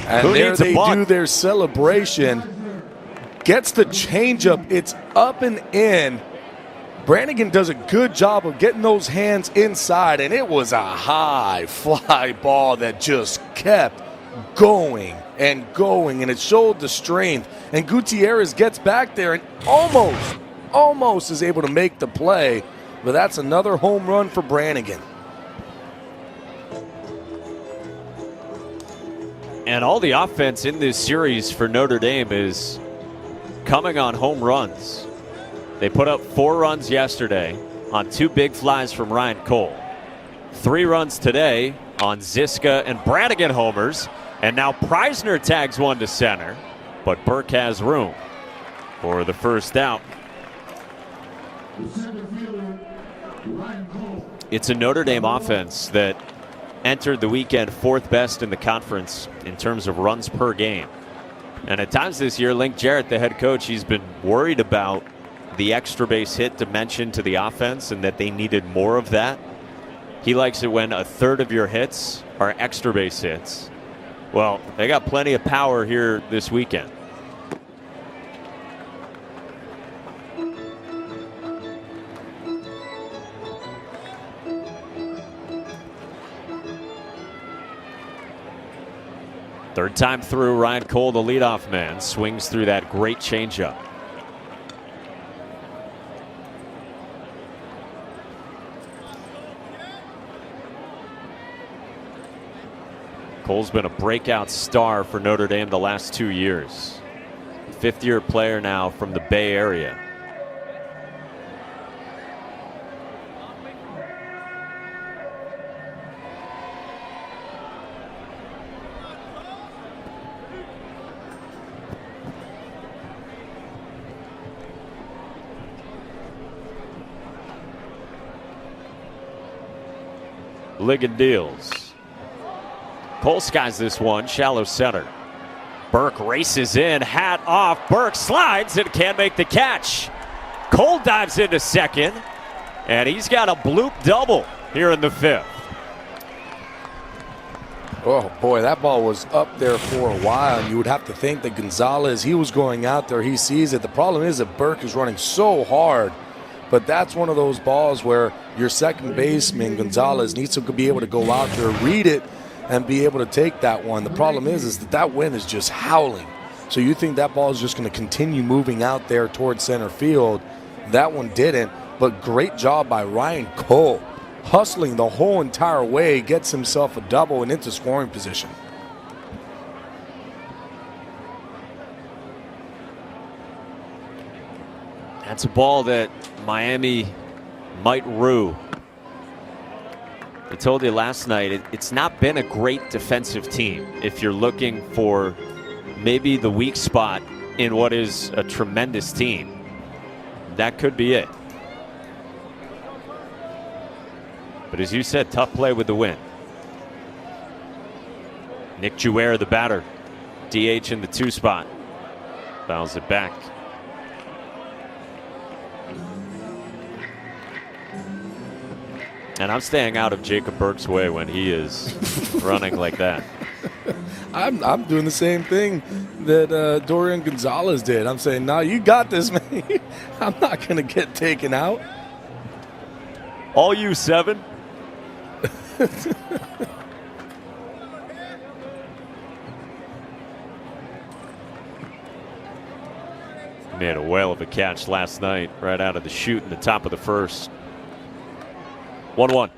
And there they do their celebration. Gets the changeup. It's up and in. Brannigan does a good job of getting those hands inside, and it was a high fly ball that just kept going and going, and it showed the strength. And Gutierrez gets back there and almost is able to make the play, but that's another home run for Brannigan. And all the offense in this series for Notre Dame is coming on home runs. They put up 4 runs yesterday on 2 big flies from Ryan Cole. 3 runs today on Ziska and Brannigan homers. And now Preisner tags one to center, but Burke has room for the first out. It's a Notre Dame offense that entered the weekend 4th best in the conference in terms of runs per game. And at times this year, Link Jarrett, the head coach, he's been worried about the extra base hit dimension to the offense and that they needed more of that. He likes it when a third of your hits are extra base hits. Well, they got plenty of power here this weekend. Third time through, Ryan Cole, the leadoff man, swings through that great changeup. Cole's been a breakout star for Notre Dame the last 2 years. Fifth-year player now from the Bay Area. Ligon deals. Cole skies this one, shallow center. Burke races in, hat off. Burke slides and can't make the catch. Cole dives into second, and he's got a bloop double here in the fifth. Oh boy, that ball was up there for a while, and you would have to think that Gonzalez, he was going out there, he sees it. The problem is that Burke is running so hard, but that's one of those balls where your second baseman, Gonzalez, needs to be able to go out there, read it, and be able to take that one. The problem is that wind is just howling. So you think that ball is just going to continue moving out there towards center field. That one didn't, but great job by Ryan Cole. Hustling the whole entire way, gets himself a double and into scoring position. That's a ball that Miami might rue. I told you last night, it's not been a great defensive team. If you're looking for maybe the weak spot in what is a tremendous team, that could be it. But as you said, tough play with the win. Nick Jouer, the batter, DH in the 2 spot. Fouls it back. And I'm staying out of Jacob Burke's way when he is running like that. I'm doing the same thing that Dorian Gonzalez did. I'm saying, no, you got this, man. I'm not going to get taken out. All you 7. Made a whale of a catch last night right out of the chute in the top of the first. 1-1.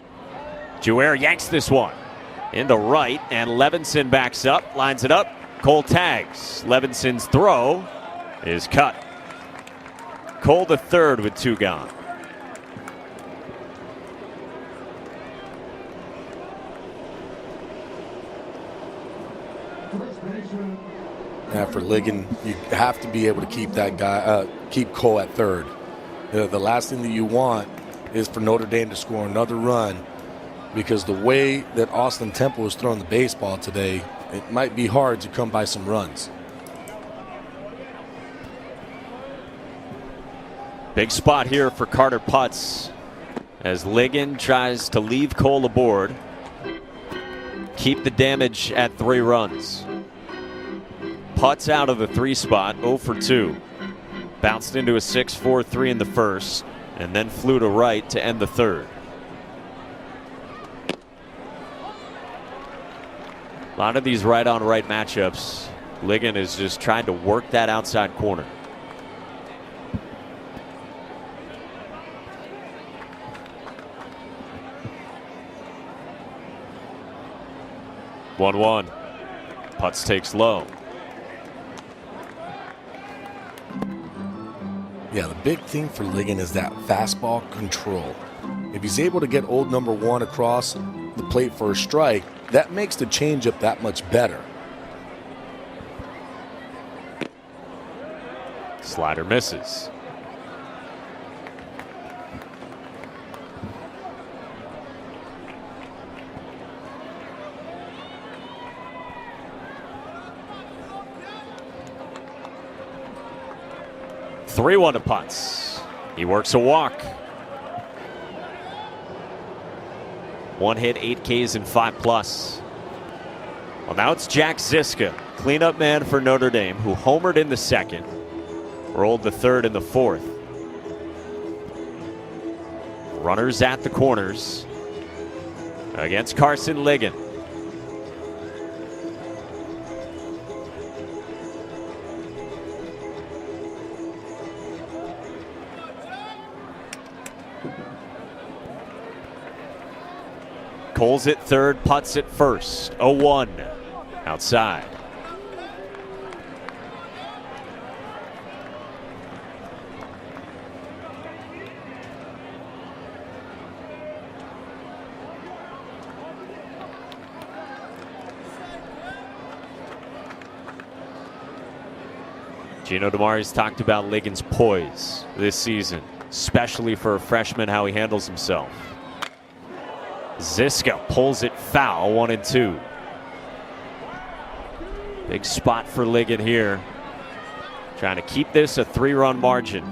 Jouer yanks this one into right, and Levinson backs up, lines it up. Cole tags. Levinson's throw is cut. Cole the third with 2 gone. Yeah, for Ligon, you have to be able to keep that guy, keep Cole at third. The last thing that you want is for Notre Dame to score another run, because the way that Austin Temple was throwing the baseball today, it might be hard to come by some runs. Big spot here for Carter Putz as Ligon tries to leave Cole aboard, keep the damage at 3 runs. Putz out of the 3 spot, 0 for 2. Bounced into a 6-4-3 in the first, and then flew to right to end the third. A lot of these right-on-right matchups, Ligon is just trying to work that outside corner. One. Putz takes low. Yeah, the big thing for Ligon is that fastball control. If he's able to get old number 1 across the plate for a strike, that makes the changeup that much better. Slider misses. Three 1 to Putz. He works a walk. 1 hit, 8 Ks, and 5+. Well, now it's Jack Ziska, cleanup man for Notre Dame, who homered in the second, rolled the third and the fourth. Runners at the corners against Carson Ligon. Coles at third, putts at first. 0-1 outside. Gino DeMari's talked about Ligon's poise this season, especially for a freshman, how he handles himself. Ziska pulls it foul, 1-2. Big spot for Ligon here. Trying to keep this a 3-run margin.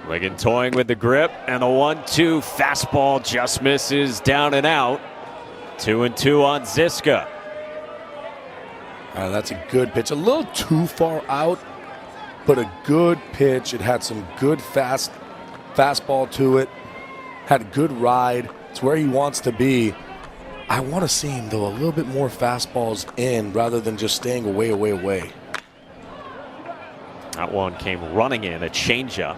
Ligon toying with the grip, and the 1-2 fastball just misses, down and out. 2-2 on Ziska. That's a good pitch. A little too far out, but a good pitch. It had some good fastball to it. Had a good ride. It's where he wants to be. I want to see him, though, a little bit more fastballs in rather than just staying away. That one came running in, a changeup.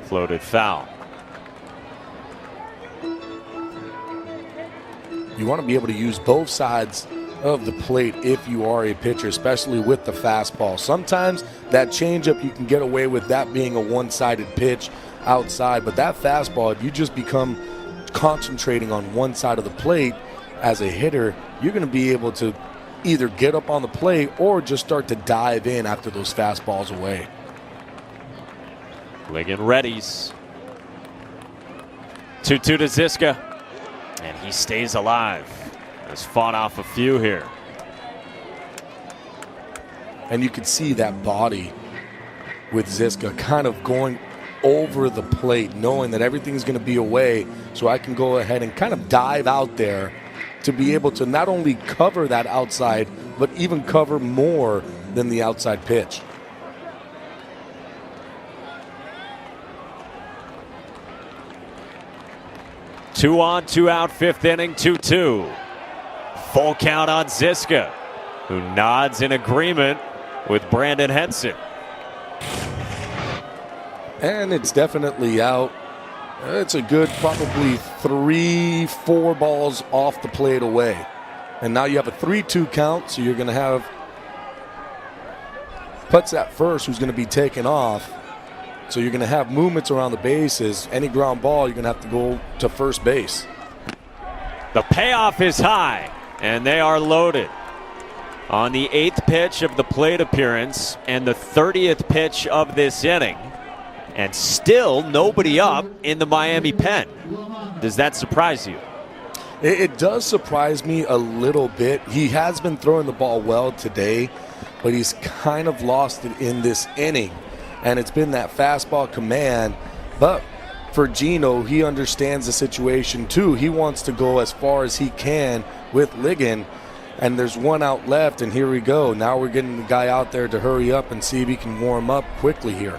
Floated foul. You want to be able to use both sides of the plate if you are a pitcher, especially with the fastball. Sometimes that changeup you can get away with that being a one-sided pitch outside, but that fastball, if you just become concentrating on one side of the plate as a hitter, you're going to be able to either get up on the plate or just start to dive in after those fastballs away. Ligon readies. 2-2 to Ziska. And he stays alive. Has fought off a few here. And you could see that body with Ziska kind of going over the plate, knowing that everything's going to be away, so I can go ahead and kind of dive out there to be able to not only cover that outside, but even cover more than the outside pitch. Two on, two out, fifth inning, 2-2. Full count on Ziska, who nods in agreement with Brandon Henson. And it's definitely out. It's a good probably 3-4 balls off the plate away. And now you have a 3-2 count, so you're going to have Putts at first, who's going to be taken off. So you're going to have movements around the bases. Any ground ball, you're going to have to go to first base. The payoff is high, and they are loaded. On the 8th pitch of the plate appearance and the 30th pitch of this inning. And still nobody up in the Miami pen. Does that surprise you? It does surprise me a little bit. He has been throwing the ball well today, but he's kind of lost it in this inning. And it's been that fastball command. But for Gino, he understands the situation too. He wants to go as far as he can with Ligon. And there's one out left, and here we go. Now we're getting the guy out there to hurry up and see if he can warm up quickly here.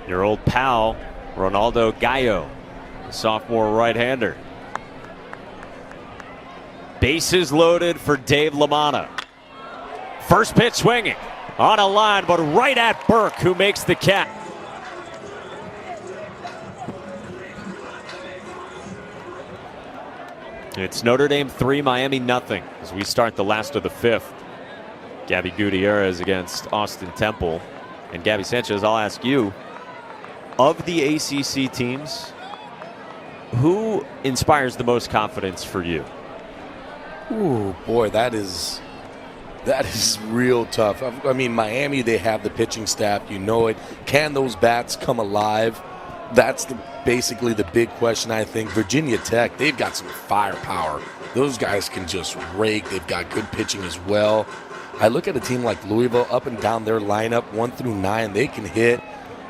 Your old pal, Ronaldo Gallo, the sophomore right-hander. Bases loaded for Dave LaManna. First pitch swinging. On a line, but right at Burke, who makes the catch. It's Notre Dame 3, Miami nothing as we start the last of the 5th. Gabby Gutierrez against Austin Temple. And Gabby Sanchez, I'll ask you, of the ACC teams, who inspires the most confidence for you? Ooh, boy, that is real tough. I mean, Miami, they have the pitching staff. You know it. Can those bats come alive? That's basically the big question, I think. Virginia Tech, they've got some firepower. Those guys can just rake. They've got good pitching as well. I look at a team like Louisville, up and down their lineup, 1 through 9, they can hit.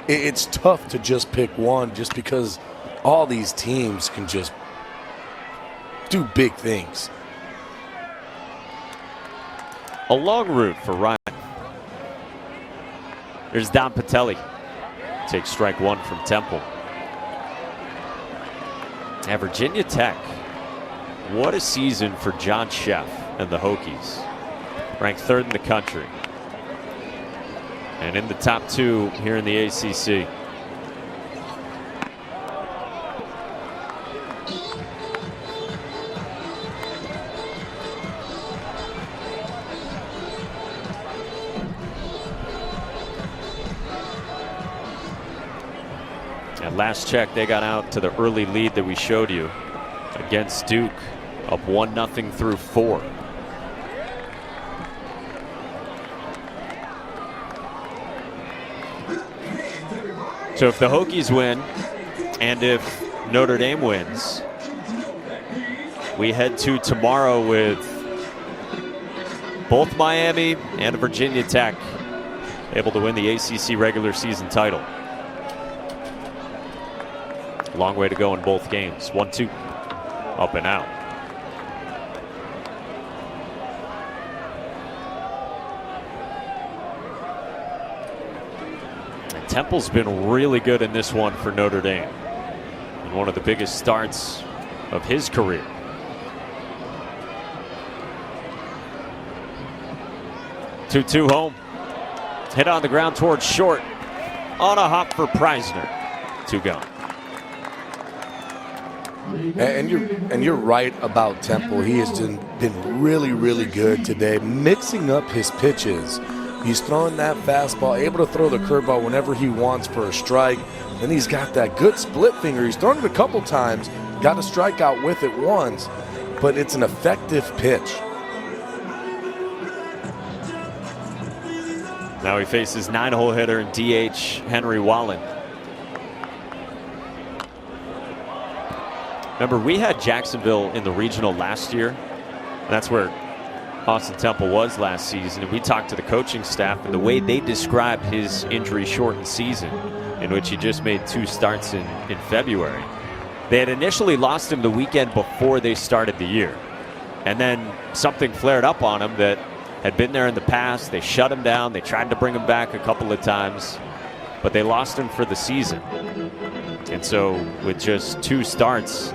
It's tough to just pick one just because all these teams can just do big things. A long route for Ryan. There's Don Patelli. Takes strike one from Temple. At Virginia Tech, what a season for John Sheff and the Hokies. Ranked third in the country. And in the top two here in the ACC. At last check, they got out to the early lead that we showed you against Duke, up 1-0 through 4. So if the Hokies win and if Notre Dame wins, we head to tomorrow with both Miami and Virginia Tech able to win the ACC regular season title. Long way to go in both games. 1-2, up and out. And Temple's been really good in this one for Notre Dame. And one of the biggest starts of his career. Two home. Hit on the ground towards short. On a hop for Preisner. 2 gone. And you're right about Temple. He has been really good today, mixing up his pitches. He's throwing that fastball, able to throw the curveball whenever he wants for a strike. Then he's got that good split finger. He's thrown it a couple times, got a strikeout with it once, but it's an effective pitch. Now he faces 9-hole hitter and DH Henry Wallen. Remember, we had Jacksonville in the regional last year. And that's where Austin Temple was last season. And we talked to the coaching staff, and the way they described his injury-shortened season, in which he just made 2 starts in February. They had initially lost him the weekend before they started the year. And then something flared up on him that had been there in the past. They shut him down. They tried to bring him back a couple of times, but they lost him for the season. And so with just 2 starts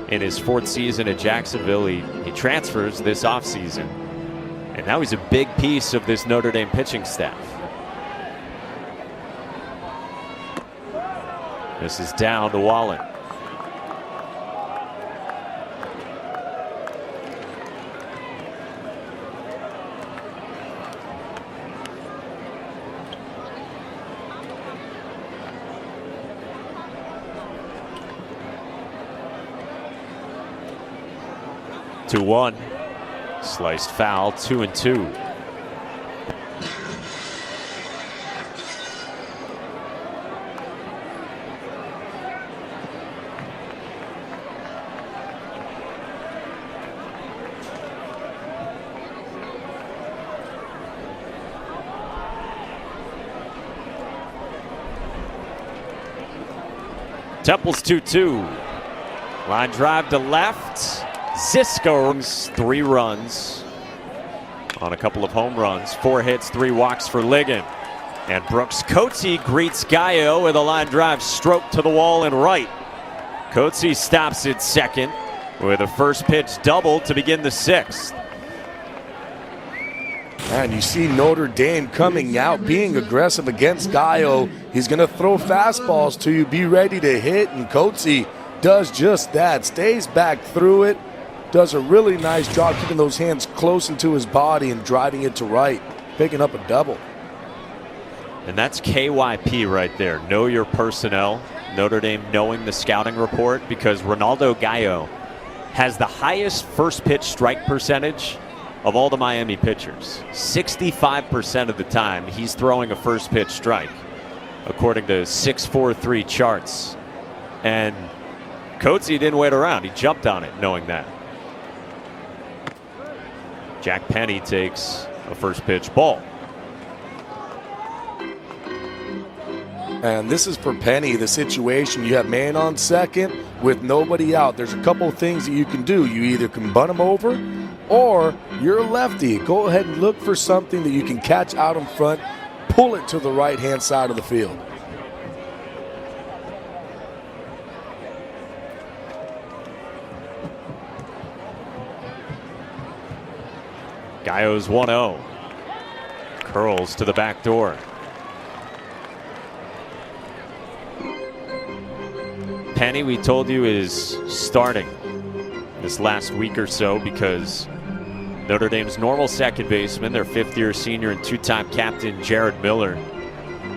in his 4th season at Jacksonville, he transfers this offseason. And now he's a big piece of this Notre Dame pitching staff. This is down to Wallen. To 1, sliced foul, 2-2. Temple's 2-2. Line drive to left. Zisco's 3 runs on a couple of home runs. 4 hits, 3 walks for Ligon. And Brooks Coetzee greets Gallo with a line drive stroke to the wall and right. Coetzee stops at second with a first pitch double to begin the 6th. And you see Notre Dame coming out, being aggressive against Gallo. He's going to throw fastballs to you, be ready to hit, and Coetzee does just that. Stays back through it. Does a really nice job keeping those hands close into his body and driving it to right, picking up a double. And that's KYP right there. Know your personnel. Notre Dame knowing the scouting report, because Ronaldo Gallo has the highest first pitch strike percentage of all the Miami pitchers. 65% of the time he's throwing a first pitch strike, according to 643 charts. And Coetzee didn't wait around. He jumped on it knowing that. Jack Penny takes a first pitch ball. And this is for Penny, the situation. You have man on second with nobody out. There's a couple of things that you can do. You either can bunt him over, or you're a lefty. Go ahead and look for something that you can catch out in front, pull it to the right-hand side of the field. Gallo's 1-0. Curls to the back door. Penny, we told you, is starting this last week or so because Notre Dame's normal second baseman, their fifth-year senior and two-time captain Jared Miller,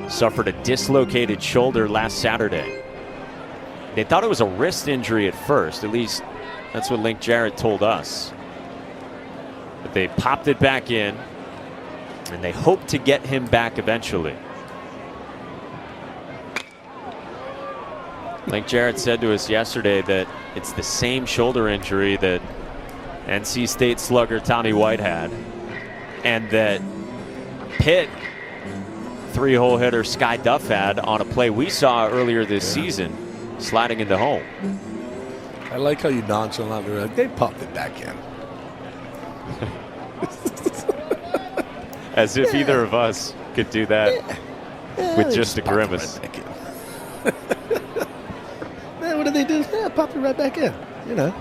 suffered a dislocated shoulder last Saturday. They thought it was a wrist injury at first, at least that's what Link Jarrett told us. But they popped it back in, and they hope to get him back eventually. Link Jarrett said to us yesterday that it's the same shoulder injury that NC State slugger Tommy White had, and that Pitt three-hole hitter Sky Duff had on a play we saw earlier this season, sliding into home. I like how you nonchalantly were like, they popped it back in. As if either of us could do that with just a grimace. Man, what did they do? Yeah, popped it right back in. You know.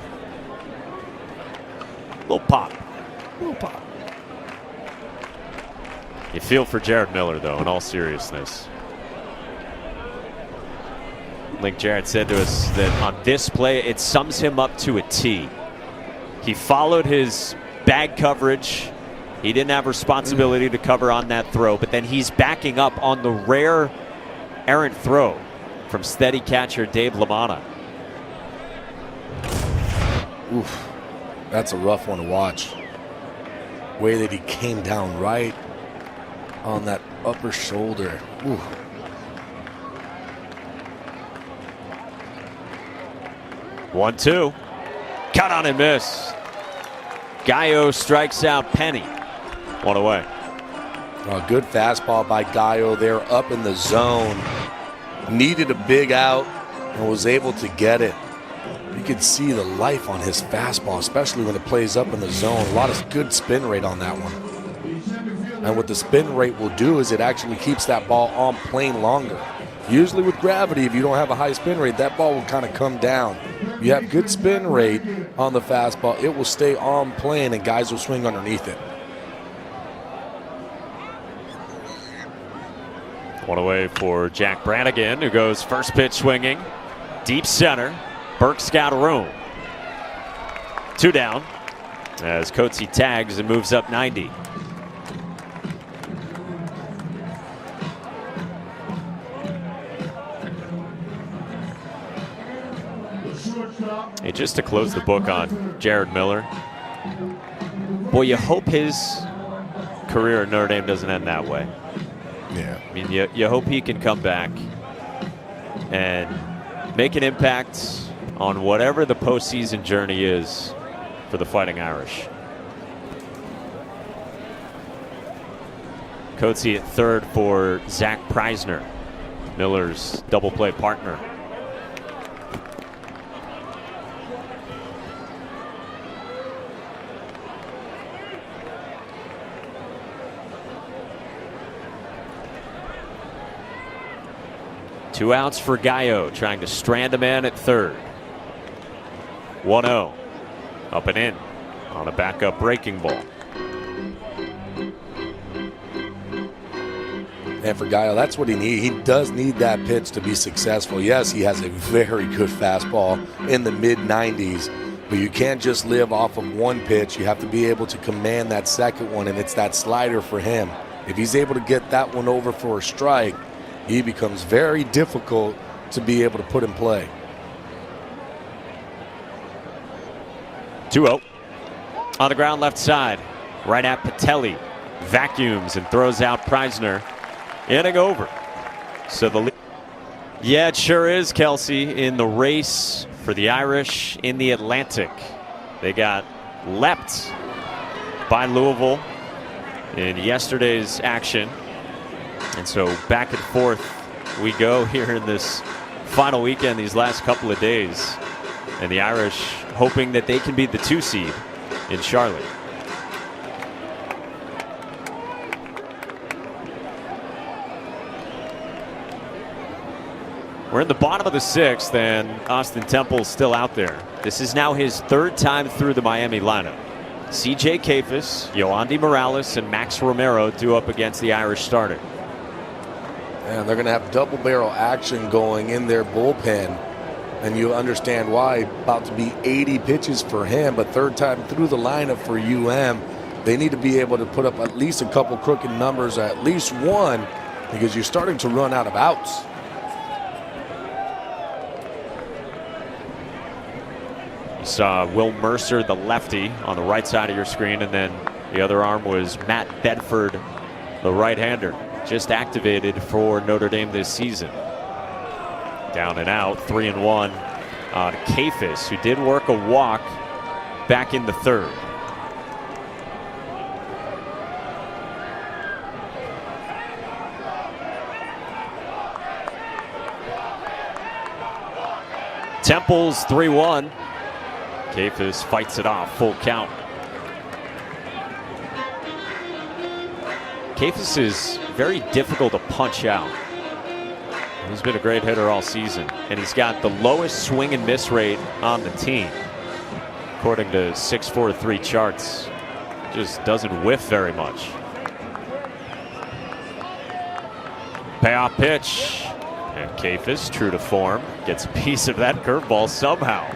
Little pop. Little pop. You feel for Jared Miller, though, in all seriousness. Link Jarrett said to us that on this play, it sums him up to a T. He followed his bag coverage. He didn't have responsibility to cover on that throw, but then he's backing up on the rare errant throw from steady catcher Dave LaManna. Oof, that's a rough one to watch. Way that he came down right on that upper shoulder. Ooh. One, two. Cut on and miss. Gallo strikes out Penny. One away. A good fastball by Gallo there up in the zone. Needed a big out and was able to get it. You could see the life on his fastball, especially when it plays up in the zone. A lot of good spin rate on that one. And what the spin rate will do is it actually keeps that ball on plane longer. Usually with gravity, if you don't have a high spin rate, that ball will kind of come down. You have good spin rate on the fastball, it will stay on plane and guys will swing underneath it. One away for Jack Brannigan, who goes first pitch swinging. Deep center. Burke's got room. Two down as Coetzee tags and moves up 90. Hey, just to close the book on Jared Miller, boy, you hope his career at Notre Dame doesn't end that way. Yeah. I mean, you hope he can come back and make an impact on whatever the postseason journey is for the Fighting Irish. Coetzee at third for Zach Preisner, Miller's double play partner. Two outs for Gallo, trying to strand a man at third. 1-0. Up and in on a backup breaking ball. And for Gallo, that's what he needs. He does need that pitch to be successful. Yes, he has a very good fastball in the mid-90s, but you can't just live off of one pitch. You have to be able to command that second one, and it's that slider for him. If he's able to get that one over for a strike, he becomes very difficult to be able to put in play. 2-0. On the ground left side. Right at Patelli. Vacuums and throws out Preisner. Inning over. So the lead. Yeah, it sure is, Kelsey, in the race for the Irish in the Atlantic. They got leapt by Louisville in yesterday's action. And so back and forth we go here in this final weekend, these last couple of days. And the Irish hoping that they can be the 2 seed in Charlotte. We're in the bottom of the 6th, and Austin Temple's still out there. This is now his 3rd time through the Miami lineup. C.J. Cephas, Yoandy Morales, and Max Romero due up against the Irish starter. And they're going to have double barrel action going in their bullpen. And you understand why. About to be 80 pitches for him, but 3rd time through the lineup for UM. They need to be able to put up at least a couple crooked numbers, at least one, because you're starting to run out of outs. Saw Will Mercer, the lefty, on the right side of your screen, and then the other arm was Matt Bedford, the right-hander, just activated for Notre Dame this season. Down and out, 3-1 on Cephas, who did work a walk back in the 3rd. Temple's 3-1. Cephas fights it off, full count. Cephas is very difficult to punch out. He's been a great hitter all season, and he's got the lowest swing and miss rate on the team, according to 643 charts. Just doesn't whiff very much. Payoff pitch, and Cephas, true to form, gets a piece of that curveball somehow.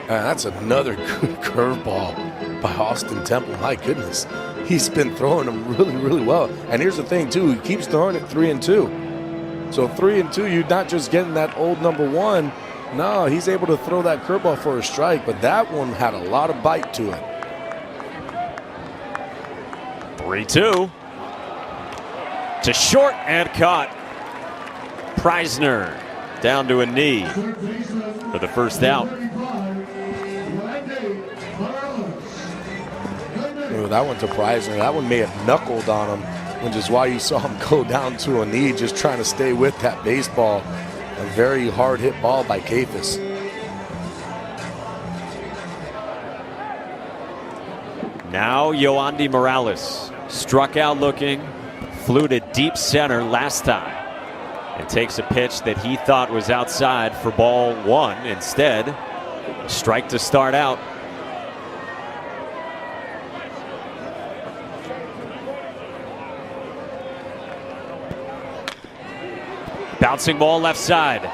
That's another good curveball by Austin Temple. My goodness, he's been throwing them really, really well. And here's the thing, too. He keeps throwing it 3-2. So 3-2, you're not just getting that old number 1. No, he's able to throw that curveball for a strike, but that one had a lot of bite to it. 3-2. To short and caught. Preisner down to a knee for the first out. That one to Preisner. That one may have knuckled on him, which is why you saw him go down to a knee, just trying to stay with that baseball. A very hard hit ball by Cephas. Now Yoandy Morales, struck out looking, flew to deep center last time, and takes a pitch that he thought was outside for ball 1. Instead, a strike to start out. Bouncing ball left side,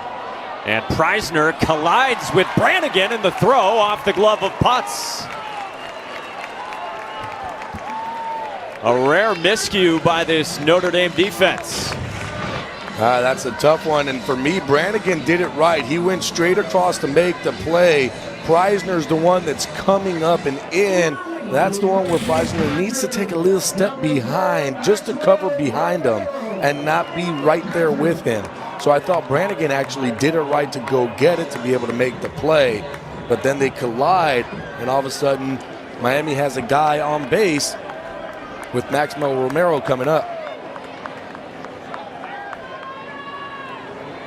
and Preisner collides with Brannigan in the throw off the glove of Putz. A rare miscue by this Notre Dame defense. That's a tough one, and for me, Brannigan did it right. He went straight across to make the play. Preisner's the one that's coming up and in. That's the one where Preisner needs to take a little step behind just to cover behind him and not be right there with him. So I thought Brannigan actually did it right to go get it, to be able to make the play. But then they collide, and all of a sudden, Miami has a guy on base with Maximo Romero coming up.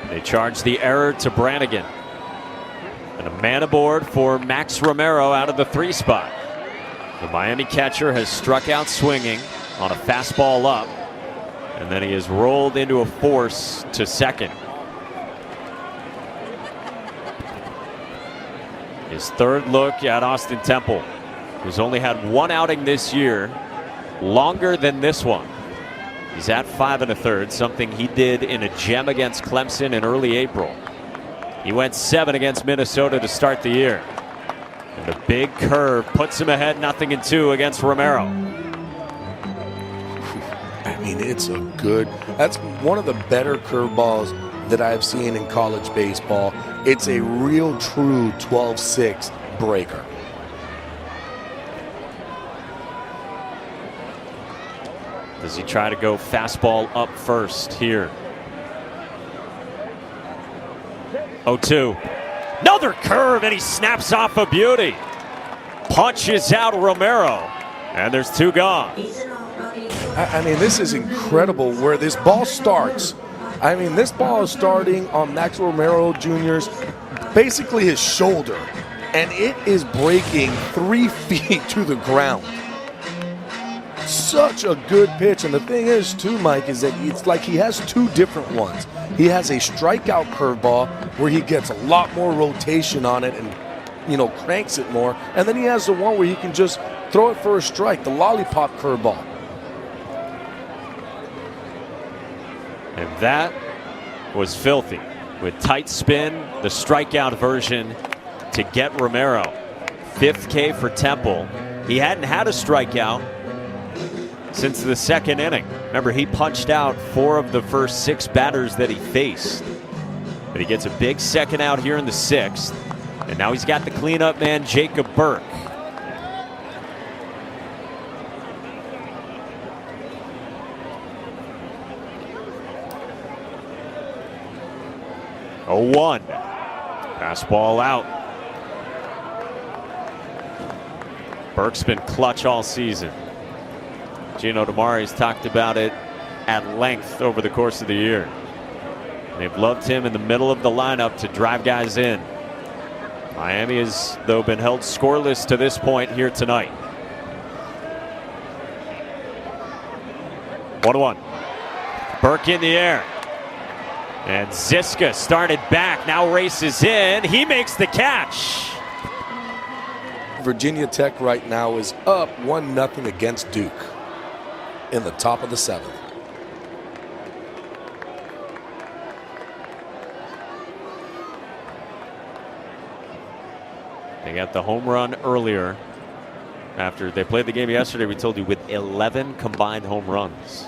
They charge the error to Brannigan. And a man aboard for Max Romero out of the 3 spot. The Miami catcher has struck out swinging on a fastball up, and then he is rolled into a force to second. His 3rd look at Austin Temple, who's only had 1 outing this year, longer than this one. He's at 5 1/3, something he did in a gem against Clemson in early April. He went 7 against Minnesota to start the year. And the big curve puts him ahead 0-2 against Romero. I mean, it's a good, that's one of the better curveballs that I've seen in college baseball. It's a real true 12-6 breaker. Does he try to go fastball up first here? 0-2. Another curve, and he snaps off a beauty. Punches out Romero, and there's 2 gone. I mean, this is incredible where this ball starts. I mean, this ball is starting on Max Romero Jr.'s, basically his shoulder, and it is breaking 3 feet to the ground. such a good pitch. And the thing is, too, Mike, is that it's like he has two different ones. He has a strikeout curveball where he gets a lot more rotation on it and, cranks it more. And then he has the one where he can just throw it for a strike, the lollipop curveball. And that was filthy with tight spin, the strikeout version to get Romero. 5th K for Temple. He hadn't had a strikeout since the 2nd inning. Remember, he punched out 4 of the first 6 batters that he faced. But he gets a big second out here in the 6th. And now he's got the cleanup man, Jacob Burke. Oh, 1. Fastball out. Burke's been clutch all season. Gino DeMari's talked about it at length over the course of the year. They've loved him in the middle of the lineup to drive guys in. Miami has, though, been held scoreless to this point here tonight. 1-1. Burke in the air. And Ziska started back, now races in. He makes the catch. Virginia Tech right now is up 1-0 against Duke in the top of the 7th. They got the home run earlier. After they played the game yesterday, we told you, with 11 combined home runs.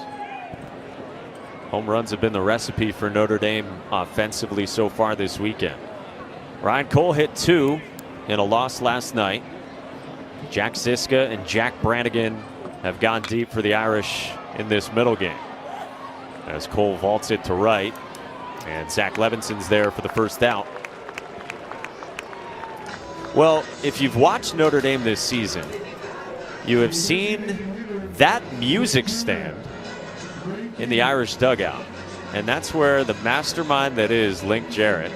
Home runs have been the recipe for Notre Dame offensively so far this weekend. Ryan Cole hit 2 in a loss last night. Jack Ziska and Jack Brannigan have gone deep for the Irish in this middle game. As Cole vaults it to right, and Zach Levinson's there for the first out. Well, if you've watched Notre Dame this season, you have seen that music stand in the Irish dugout. And that's where the mastermind that is Link Jarrett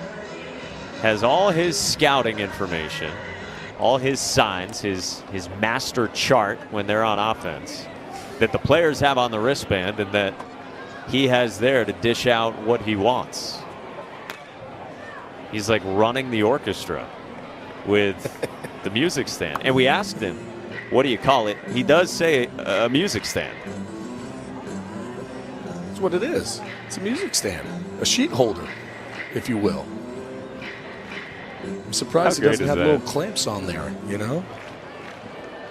has all his scouting information, all his signs, his master chart when they're on offense that the players have on the wristband and that he has there to dish out what he wants. He's like running the orchestra with the music stand. And we asked him, what do you call it? He does say a music stand. That's what it is. It's a music stand, a sheet holder, if you will. I'm surprised it doesn't have little clamps on there,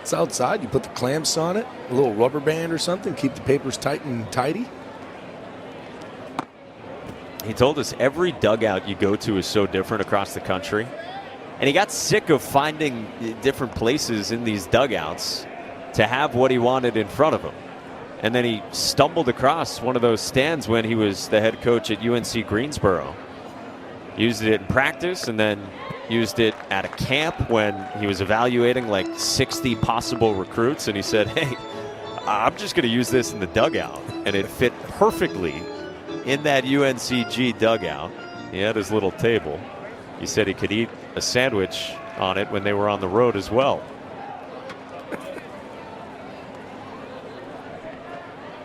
It's outside. You put the clamps on it, a little rubber band or something, keep the papers tight and tidy. He told us every dugout you go to is so different across the country. And he got sick of finding different places in these dugouts to have what he wanted in front of him. And then he stumbled across one of those stands when he was the head coach at UNC Greensboro. Used it in practice and then used it at a camp when he was evaluating like 60 possible recruits. And he said, hey, I'm just going to use this in the dugout. And it fit perfectly in that UNCG dugout. He had his little table. He said he could eat a sandwich on it when they were on the road as well.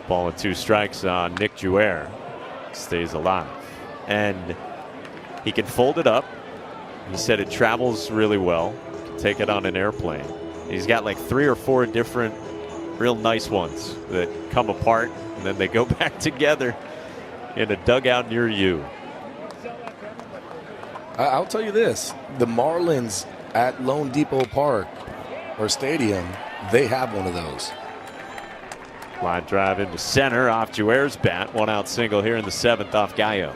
Ball with 2 strikes on Nick Jouer. Stays alive. And he can fold it up. He said it travels really well. Can take it on an airplane. He's got like 3 or 4 different real nice ones that come apart and then they go back together in a dugout near you. I'll tell you this, the Marlins at Lone Depot Park or Stadium, they have one of those. Line drive into center off Jouer's bat. 1-out single here in the 7th off Gallo.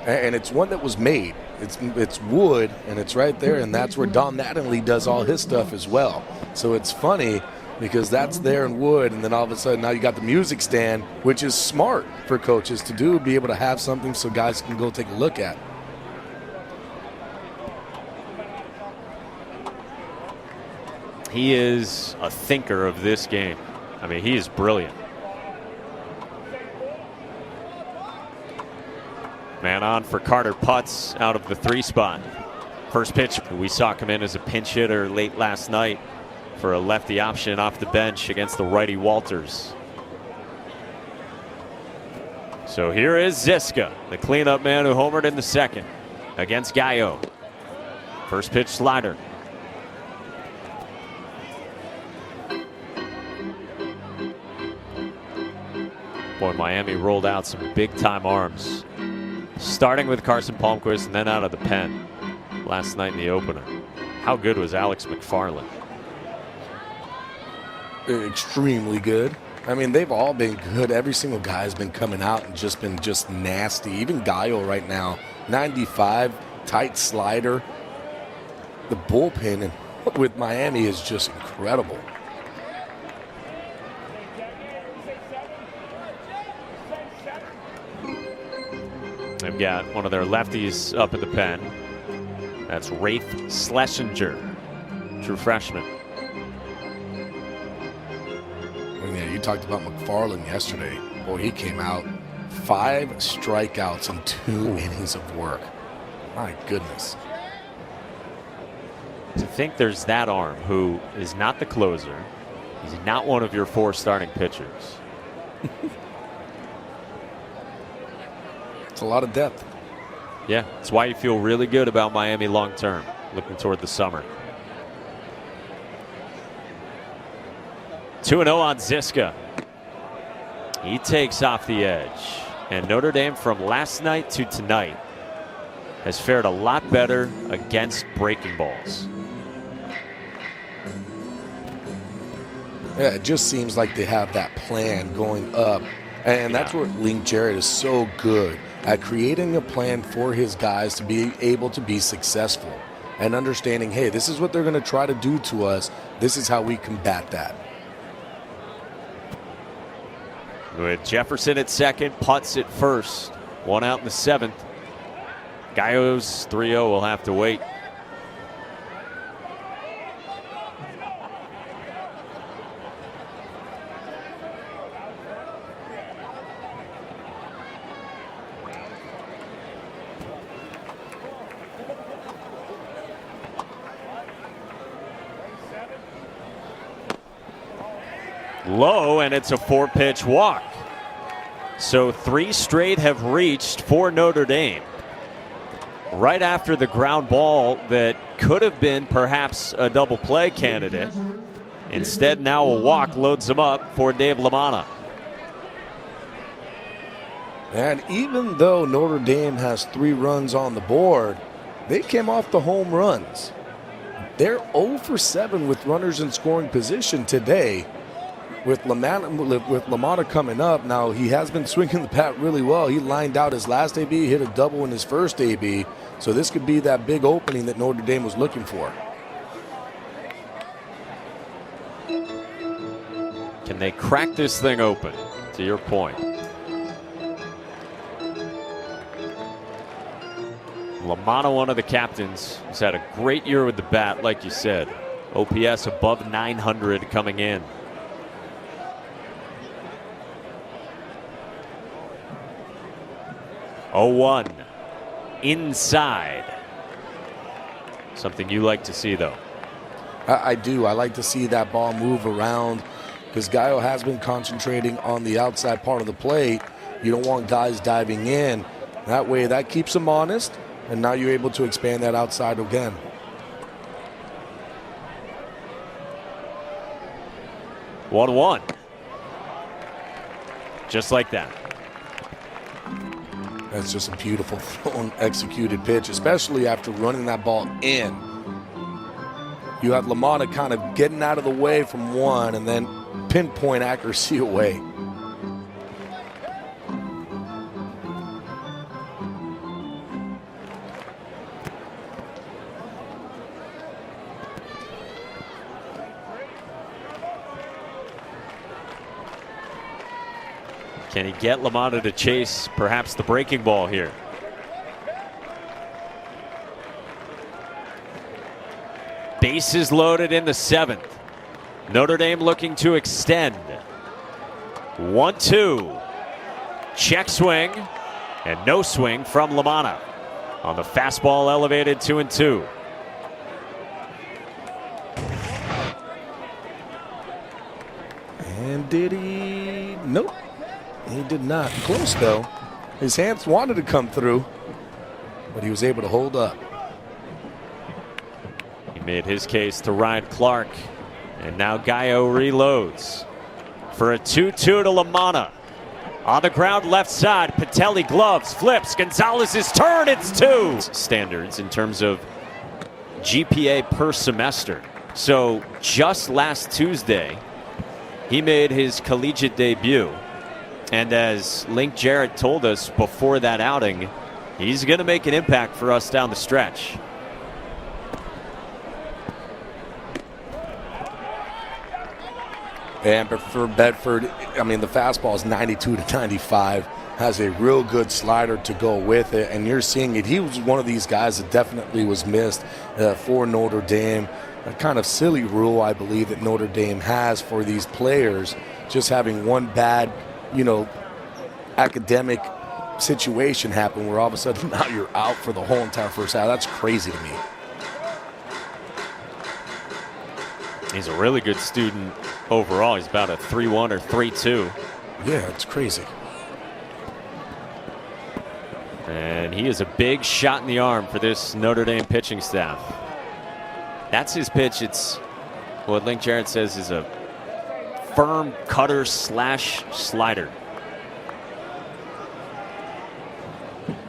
And it's one that was made. It's wood, and it's right there, and that's where Don Mattingly does all his stuff as well. So it's funny because that's there in wood, and then all of a sudden now you got the music stand, which is smart for coaches to do, be able to have something so guys can go take a look at. He is a thinker of this game. I mean, he is brilliant. Man on for Carter Putz out of the 3 spot. First pitch we saw come in as a pinch hitter late last night for a lefty option off the bench against the righty Walters. So here is Ziska, the cleanup man who homered in the second against Gallo. First pitch slider. Boy, Miami rolled out some big-time arms, starting with Carson Palmquist and then out of the pen last night in the opener. How good was Alex McFarland? Extremely good. I mean, they've all been good. Every single guy has been coming out and just been nasty. Even Gallo right now, 95, tight slider. The bullpen with Miami is just incredible. They've got one of their lefties up in the pen. That's Rafe Schlesinger, true freshman. Yeah, you talked about McFarland yesterday. Boy, he came out 5 strikeouts in 2 innings of work. My goodness. To think there's that arm who is not the closer. He's not one of your 4 starting pitchers. It's a lot of depth. Yeah, that's why you feel really good about Miami long term, looking toward the summer. 2-0 on Ziska. He takes off the edge. And Notre Dame from last night to tonight has fared a lot better against breaking balls. Yeah, it just seems like they have that plan going up. And that's where Link Jarrett is so good at creating a plan for his guys to be able to be successful and understanding, hey, this is what they're going to try to do to us. This is how we combat that. With Jefferson at second, Putz at first. 1 out in the 7th. Gallo's 3-0 will have to wait. Low, and it's a 4-pitch walk. So 3 straight have reached for Notre Dame. Right after the ground ball that could have been perhaps a double play candidate. Instead, now a walk loads them up for Dave LaManna. And even though Notre Dame has 3 runs on the board, they came off the home runs. They're 0 for 7 with runners in scoring position today. With LaManna coming up, now he has been swinging the bat really well. He lined out his last AB, hit a double in his first AB. So this could be that big opening that Notre Dame was looking for. Can they crack this thing open, to your point? LaManna, one of the captains, has had a great year with the bat, like you said. OPS above 900 coming in. 0-1 inside. Something you like to see, though. I do. I like to see that ball move around because Gallo has been concentrating on the outside part of the plate. You don't want guys diving in. That way, that keeps them honest, and now you're able to expand that outside again. One. Just like that. That's just a beautiful thrown, executed pitch, especially after running that ball in. You have LaManna kind of getting out of the way from one and then pinpoint accuracy away. Can he get LaManna to chase perhaps the breaking ball here? Bases loaded in the 7th. Notre Dame looking to extend. 1-2. Check swing and no swing from LaManna. On the fastball elevated 2-2. Did he? Nope. He did not. Close, though. His hands wanted to come through, but he was able to hold up. He made his case to Ryan Clark, and now Gallo reloads for a 2-2 to Lamanna. On the ground left side, Patelli gloves, flips, Gonzalez's turn, it's 2. Standards in terms of GPA per semester. So just last Tuesday, he made his collegiate debut. And as Link Jarrett told us before that outing, he's going to make an impact for us down the stretch. And for Bedford, I mean, the fastball is 92 to 95. Has a real good slider to go with it, and you're seeing it. He was one of these guys that definitely was missed for Notre Dame. A kind of silly rule, I believe, that Notre Dame has for these players, just having one bad, academic situation happen where all of a sudden now you're out for the whole entire first half. That's crazy to me. He's a really good student overall. He's about a 3.1 or 3.2. Yeah, it's crazy. And he is a big shot in the arm for this Notre Dame pitching staff. That's his pitch. It's what Link Jarrett says is a firm cutter / slider.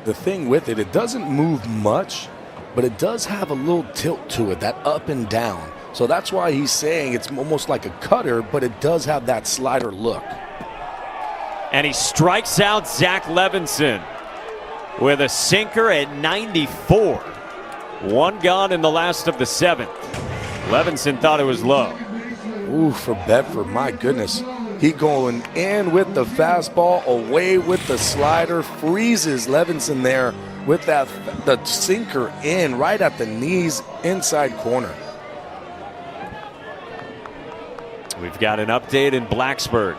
The thing with it, it doesn't move much, but it does have a little tilt to it, that up and down. So that's why he's saying it's almost like a cutter, but it does have that slider look. And he strikes out Zach Levinson with a sinker at 94. One gone in the last of the 7th. Levinson thought it was low. Ooh, for Bedford, my goodness. He going in with the fastball, away with the slider, freezes Levinson there with the sinker in right at the knees, inside corner. We've got an update in Blacksburg.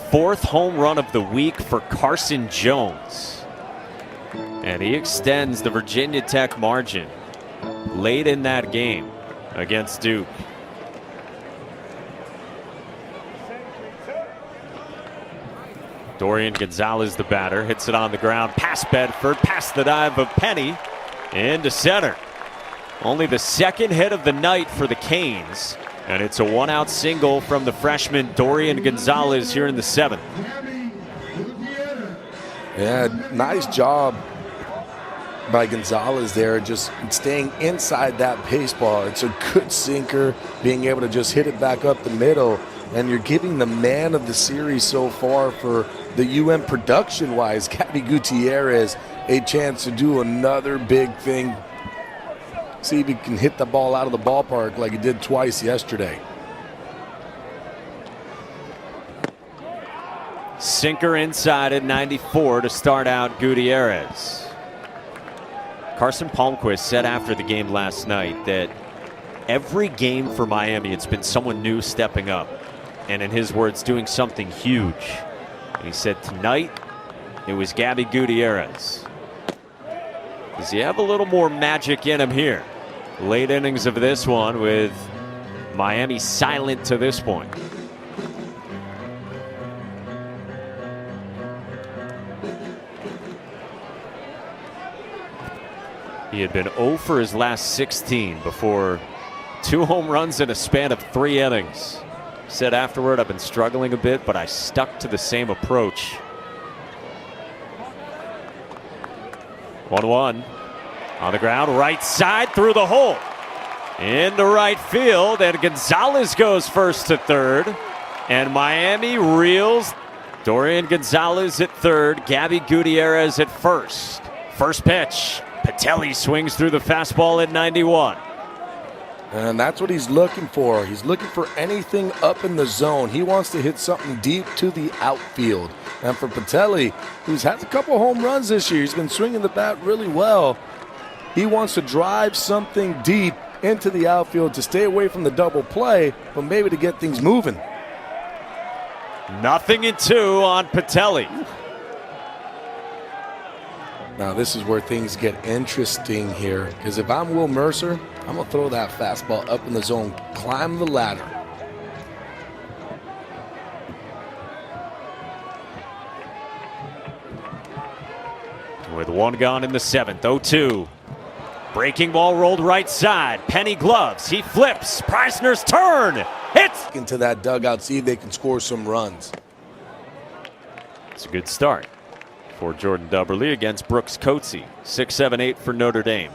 4th home run of the week for Carson Jones. And he extends the Virginia Tech margin late in that game against Duke. Dorian Gonzalez, the batter, hits it on the ground past Bedford, past the dive of Penny, into center. Only the 2nd hit of the night for the Canes, and it's a 1-out single from the freshman Dorian Gonzalez here in the 7th. Yeah, nice job by Gonzalez there, just staying inside that baseball. It's a good sinker, being able to just hit it back up the middle, and you're giving the man of the series so far for the UM production-wise, Gabby Gutierrez, a chance to do another big thing. See if he can hit the ball out of the ballpark like he did twice yesterday. Sinker inside at 94 to start out Gutierrez. Carson Palmquist said after the game last night that every game for Miami, it's been someone new stepping up. And in his words, doing something huge. And he said tonight, it was Gabby Gutierrez. Does he have a little more magic in him here? Late innings of this one with Miami silent to this point. He had been 0 for his last 16 before 2 home runs in a span of 3 innings. Said afterward, I've been struggling a bit, but I stuck to the same approach. 1-1 on the ground, right side through the hole. Into right field, and Gonzalez goes first to third. And Miami reels. Dorian Gonzalez at third, Gabby Gutierrez at first. First pitch, Patelli swings through the fastball at 91. And that's what he's looking for. He's looking for anything up in the zone. He wants to hit something deep to the outfield. And for Patelli, who's had a couple home runs this year, he's been swinging the bat really well. He wants to drive something deep into the outfield to stay away from the double play, but maybe to get things moving. 0-2 on Patelli. Now this is where things get interesting here, because if I'm Will Mercer, I'm going to throw that fastball up in the zone, climb the ladder. With one gone in the 7th, 0-2. Breaking ball rolled right side. Penny gloves. He flips. Preisner's turn. Hits. Into that dugout, see if they can score some runs. It's a good start for Jordan Dubberly against Brooks Coetzee. 6-7-8 for Notre Dame.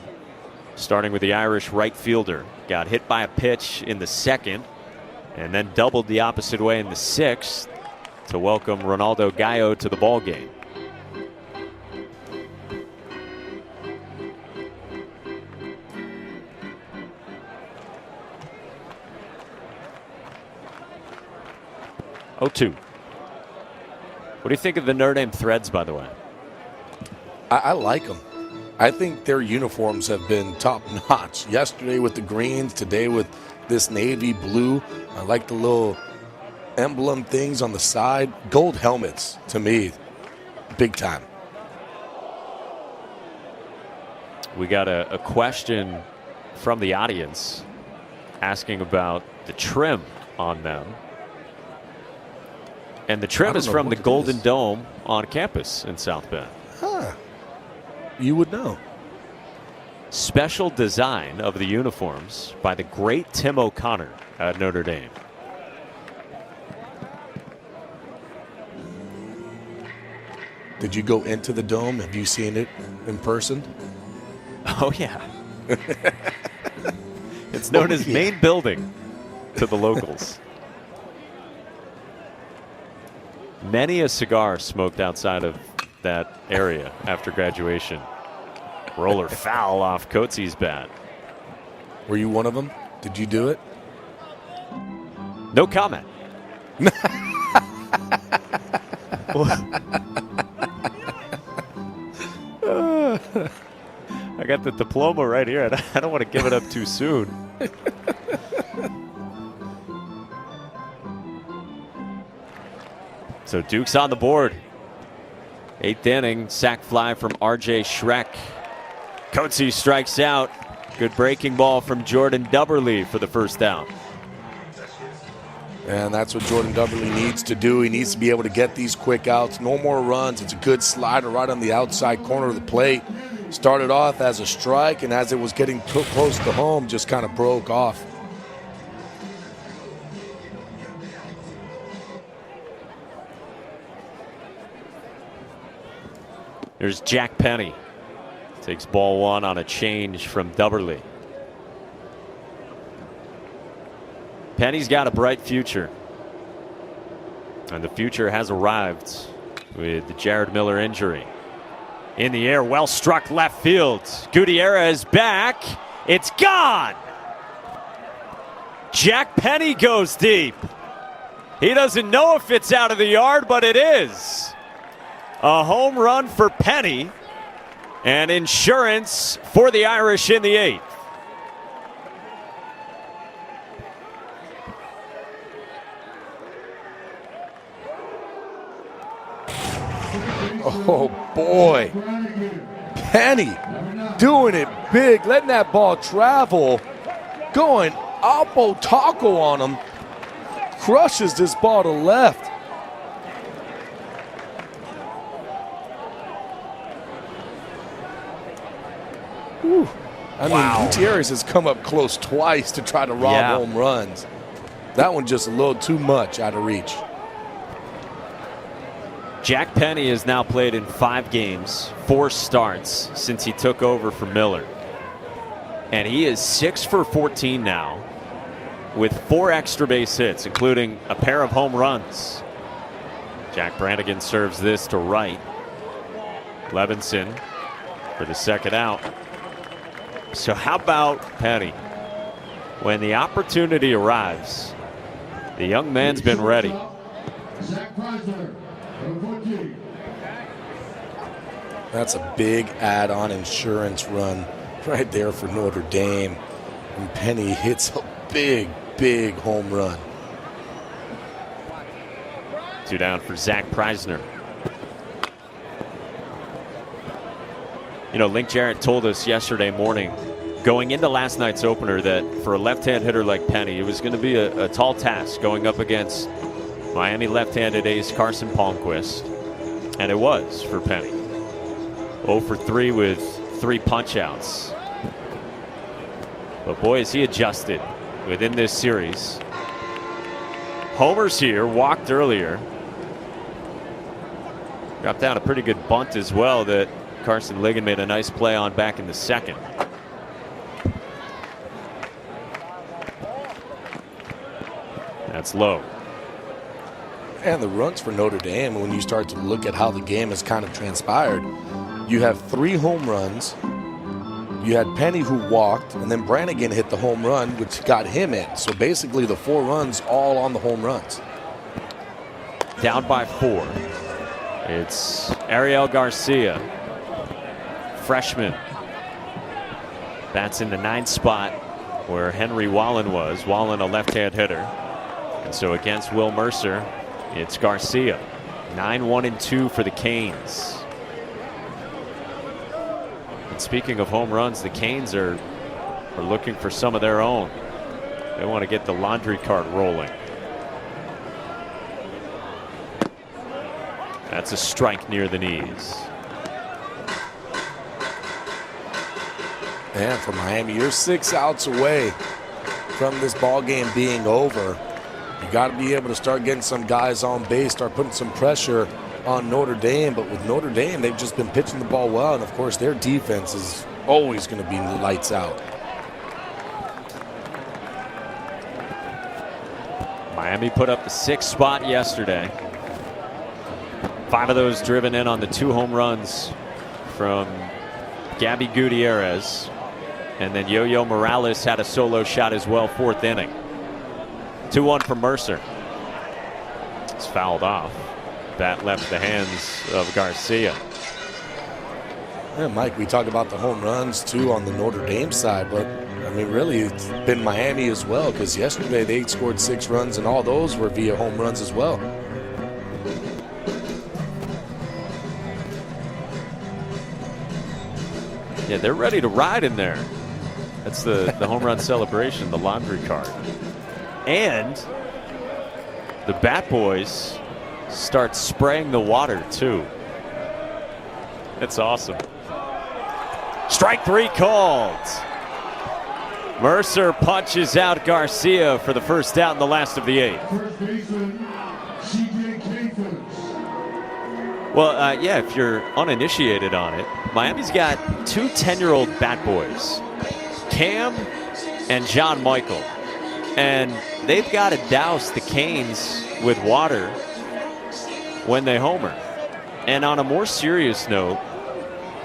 Starting with the Irish right fielder. Got hit by a pitch in the 2nd and then doubled the opposite way in the 6th to welcome Ronaldo Gallo to the ball game. Oh, 2. What do you think of the Notre Dame Threads, by the way? I like them. I think their uniforms have been top notch. Yesterday with the greens, today with this navy blue. I like the little emblem things on the side. Gold helmets, to me, big time. We got a question from the audience asking about the trim on them. And the trim is from the Golden Dome on campus in South Bend. Huh. You would know. Special design of the uniforms by the great Tim O'Connor at Notre Dame. Did you go into the dome? Have you seen it in person? Oh, yeah. It's known as main building to the locals. Many a cigar smoked outside of that area after graduation. Roller foul off Coetzee's bat. Were you one of them? Did you do it? No comment. I got the diploma right here. I don't want to give it up too soon. So Duke's on the board. 8th inning, sac fly from R.J. Schreck. Coetzee strikes out. Good breaking ball from Jordan Dubberly for the first down. And that's what Jordan Dubberly needs to do. He needs to be able to get these quick outs. No more runs. It's a good slider right on the outside corner of the plate. Started off as a strike, and as it was getting close to home, just kind of broke off. There's Jack Penny. Takes ball 1 on a change from Dubberly. Penny's got a bright future. And the future has arrived with the Jared Miller injury. In the air, well struck left field. Gutierrez back. It's gone. Jack Penny goes deep. He doesn't know if it's out of the yard, but it is. A home run for Penny and insurance for the Irish in the 8th. Oh, boy. Penny doing it big, letting that ball travel, going Oppo Taco on him. Crushes this ball to left. Whew. I mean, Gutierrez has come up close twice to try to rob home runs. That one just a little too much out of reach. Jack Penny has now played in 5 games, 4 starts since he took over for Miller. And he is 6 for 14 now with 4 extra base hits, including a pair of home runs. Jack Brannigan serves this to right. Levinson for the second out. So how about Penny? When the opportunity arrives, the young man's been ready. That's a big add-on insurance run right there for Notre Dame. And Penny hits a big, big home run. 2 down for Zach Preisner. You know, Link Jarrett told us yesterday morning, going into last night's opener, that for a left-hand hitter like Penny, it was going to be a tall task going up against Miami left-handed ace Carson Palmquist. And it was for Penny. 0 for 3 with 3 punch-outs. But boy, is he adjusted within this series. Homers here, walked earlier. Dropped down a pretty good bunt as well that Carson Ligon made a nice play on back in the second. That's low. And the runs for Notre Dame, when you start to look at how the game has kind of transpired, you have 3 home runs. You had Penny who walked, and then Brannigan hit the home run, which got him in. So basically the 4 runs all on the home runs. Down by 4. It's Ariel Garcia, freshman. That's in the 9th spot where Henry Wallen was. Wallen, a left-hand hitter. And so against Will Mercer, it's Garcia. 9-1-2 for the Canes. And speaking of home runs, the Canes are looking for some of their own. They want to get the laundry cart rolling. That's a strike near the knees. And for Miami, you're 6 outs away from this ball game being over. You got to be able to start getting some guys on base, start putting some pressure on Notre Dame. But with Notre Dame, they've just been pitching the ball well. And, of course, their defense is always going to be lights out. Miami put up the 6th spot yesterday. 5 of those driven in on the 2 home runs from Gabby Gutierrez. And then Yo-Yo Morales had a solo shot as well, 4th inning. 2-1 for Mercer. It's fouled off. Bat left the hands of Garcia. Yeah, Mike, we talk about the home runs too on the Notre Dame side, but I mean, really, it's been Miami as well, because yesterday they scored 6 runs, and all those were via home runs as well. Yeah, they're ready to ride in there. That's the home run celebration, the laundry cart. And the Bat Boys start spraying the water, too. That's awesome. Strike 3 called. Mercer punches out Garcia for the first out in the last of the 8th. First baseman, C.J. Capers. Well, yeah, if you're uninitiated on it, Miami's got 2 10-year-old Bat Boys, Cam and John Michael. And they've got to douse the Canes with water when they homer. And on a more serious note,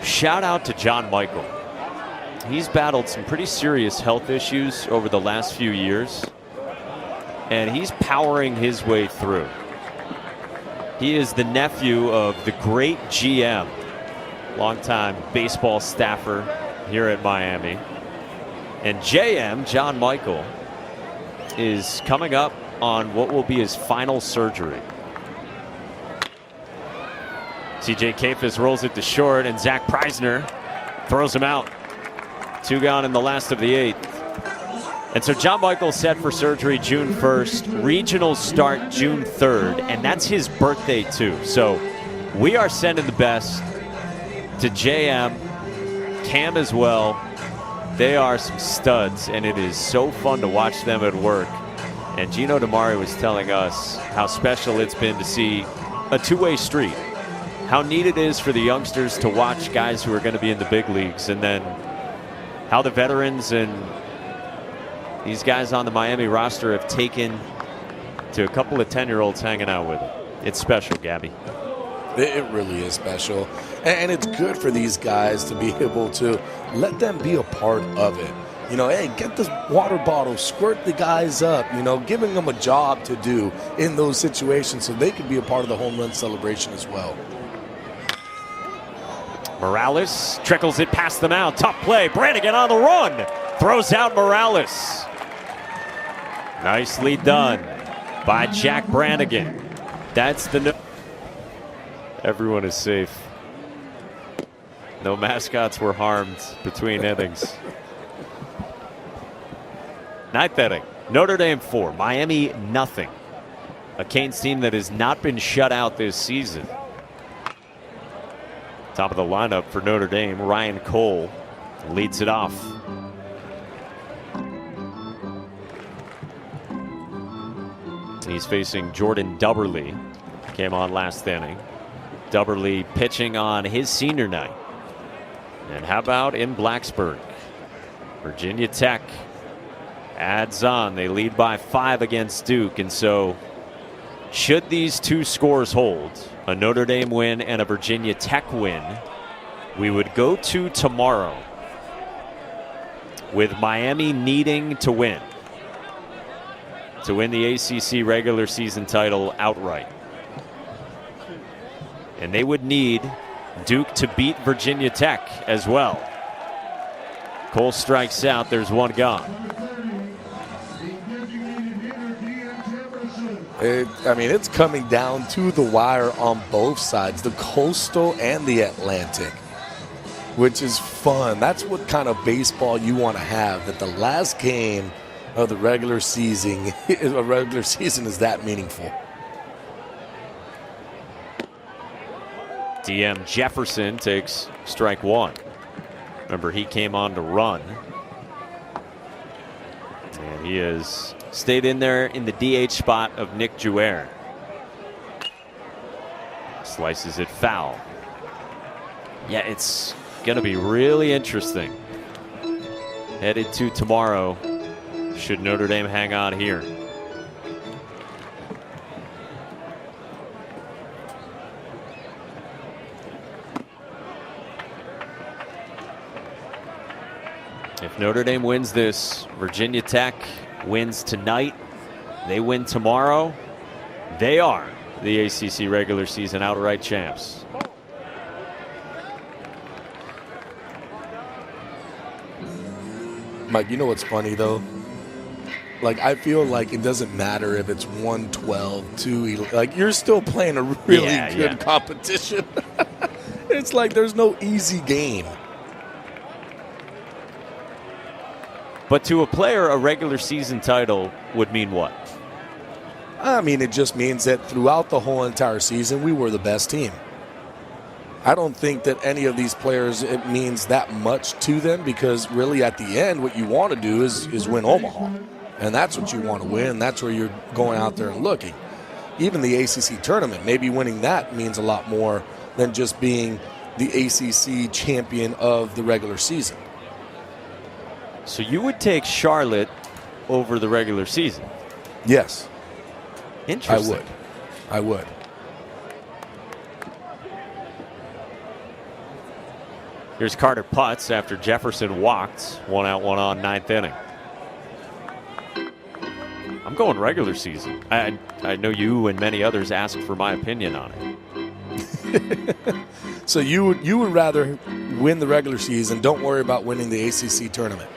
shout out to John Michael. He's battled some pretty serious health issues over the last few years, and he's powering his way through. He is the nephew of the great GM, longtime baseball staffer here at Miami. And JM, John Michael, is coming up on what will be his final surgery. TJ Kafis rolls it to short, and Zach Preisner throws him out. 2 gone in the last of the 8th. And so John Michael set for surgery June 1st. Regionals start June 3rd, and that's his birthday too. So we are sending the best to JM, Cam as well. They are some studs, and it is so fun to watch them at work. And Gino DiMario was telling us how special it's been to see a 2-way street. How neat it is for the youngsters to watch guys who are going to be in the big leagues, and then how the veterans and these guys on the Miami roster have taken to a couple of 10-year-olds hanging out with them. It's special, Gabby. It really is special. And it's good for these guys to be able to let them be a part of it. You know, hey, get the water bottle, squirt the guys up, you know, giving them a job to do in those situations so they can be a part of the home run celebration as well. Morales trickles it past them out. Tough play. Brannigan on the run. Throws out Morales. Nicely done by Jack Brannigan. That's the... Everyone is safe. No mascots were harmed between innings. 9th inning. Notre Dame 4, Miami nothing. A Canes team that has not been shut out this season. Top of the lineup for Notre Dame, Ryan Cole leads it off. He's facing Jordan Dubberly. Came on last inning. Dubberly pitching on his senior night. And how about in Blacksburg? Virginia Tech adds on. They lead by 5 against Duke. And so should these two scores hold, a Notre Dame win and a Virginia Tech win, we would go to tomorrow with Miami needing to win the ACC regular season title outright. And they would need Duke to beat Virginia Tech as well. Cole strikes out. There's one gone. It's coming down to the wire on both sides, the Coastal and the Atlantic, which is fun. That's what kind of baseball you want to have, that the last game of the regular season is that meaningful. DM Jefferson takes strike one. Remember, he came on to run. And he has stayed in there in the DH spot of Nick Jouer. Slices it foul. Yeah, it's going to be really interesting. Headed to tomorrow, should Notre Dame hang on here. If Notre Dame wins this, Virginia Tech wins tonight, they win tomorrow, they are the ACC regular season outright champs. Mike, you know what's funny though? Like, I feel like it doesn't matter if it's 112, 2, like, you're still playing a really good competition. It's like there's no easy game. But to a player, a regular season title would mean what? It just means that throughout the whole entire season, we were the best team. I don't think that any of these players, it means that much to them, because really at the end, what you want to do is win Omaha. And that's what you want to win. That's where you're going out there and looking. Even the ACC tournament, maybe winning that means a lot more than just being the ACC champion of the regular season. So you would take Charlotte over the regular season? Yes. Interesting. I would. Here's Carter Putz after Jefferson walked. 1 out, 1 on, 9th inning. I'm going regular season. I know you and many others asked for my opinion on it. So you would rather win the regular season, don't worry about winning the ACC tournament.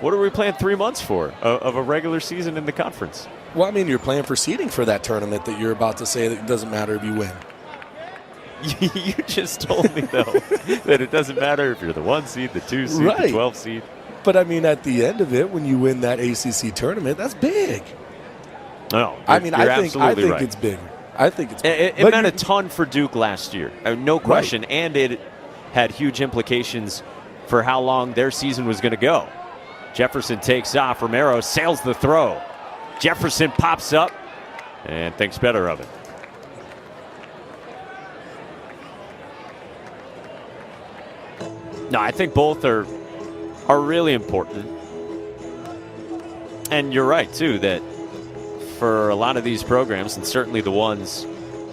What are we playing 3 months for of a regular season in the conference? Well, you're playing for seeding for that tournament that you're about to say that it doesn't matter if you win. You just told me, though, that it doesn't matter if you're the 1 seed, the 2 seed, the 12 seed. But, at the end of it, when you win that ACC tournament, that's big. No, I think right. It's bigger. I think it's bigger. It meant a ton for Duke last year, no question, right. And it had huge implications for how long their season was going to go. Jefferson takes off. Romero sails the throw. Jefferson pops up and thinks better of it. No, I think both are really important. And you're right, too, that for a lot of these programs, and certainly the ones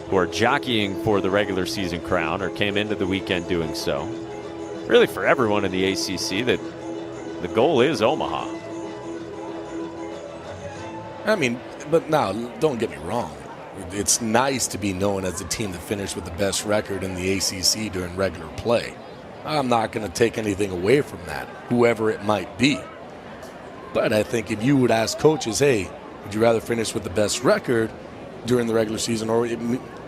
who are jockeying for the regular season crown or came into the weekend doing so, really for everyone in the ACC, that the goal is Omaha. But now, don't get me wrong. It's nice to be known as the team that finished with the best record in the ACC during regular play. I'm not going to take anything away from that, whoever it might be. But I think if you would ask coaches, hey, would you rather finish with the best record during the regular season or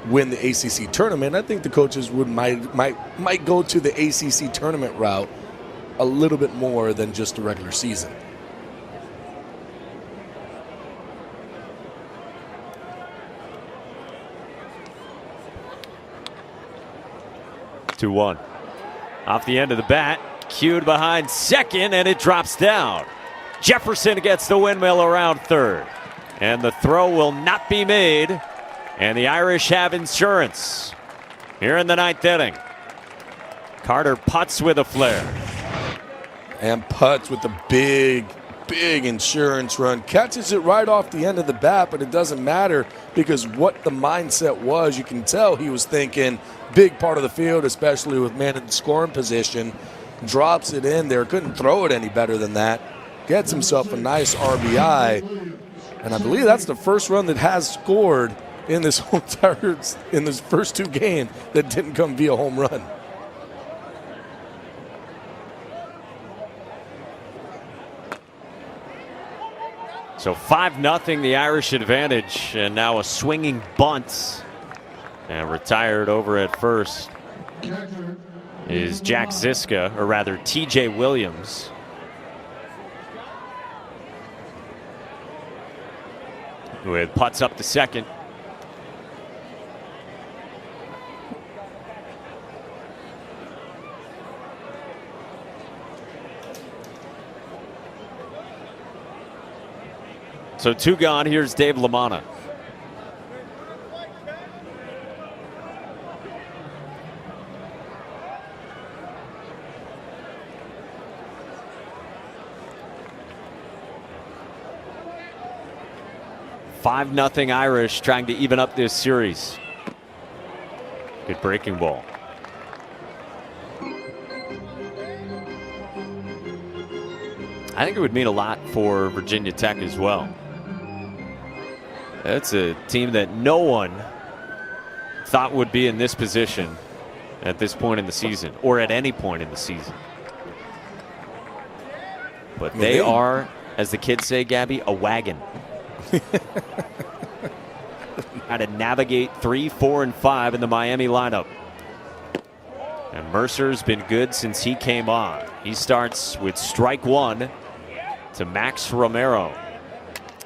win the ACC tournament, I think the coaches might go to the ACC tournament route a little bit more than just the regular season. 2-1. Off the end of the bat, cued behind second, and it drops down. Jefferson gets the windmill around third. And the throw will not be made. And the Irish have insurance here in the 9th inning. Carter putts with a flare. And putts with a big insurance run. Catches it right off the end of the bat, but it doesn't matter because what the mindset was, you can tell he was thinking big part of the field, especially with man in scoring position. Drops it in there. Couldn't throw it any better than that. Gets himself a nice RBI. And I believe that's the first run that has scored in this whole in this first 2 games that didn't come via home run. So 5-0 the Irish advantage, and now a swinging bunt. And retired over at first is Jack Ziska, or rather TJ Williams. With putts up to second. So 2 gone. Here's Dave LaManna. Five-0 Irish trying to even up this series. Good breaking ball. I think it would mean a lot for Virginia Tech as well. That's a team that no one thought would be in this position at this point in the season, or at any point in the season. But they are, as the kids say, Gabby, a wagon. How to navigate 3, 4, and 5 in the Miami lineup. And Mercer's been good since he came on. He starts with strike 1 to Max Romero.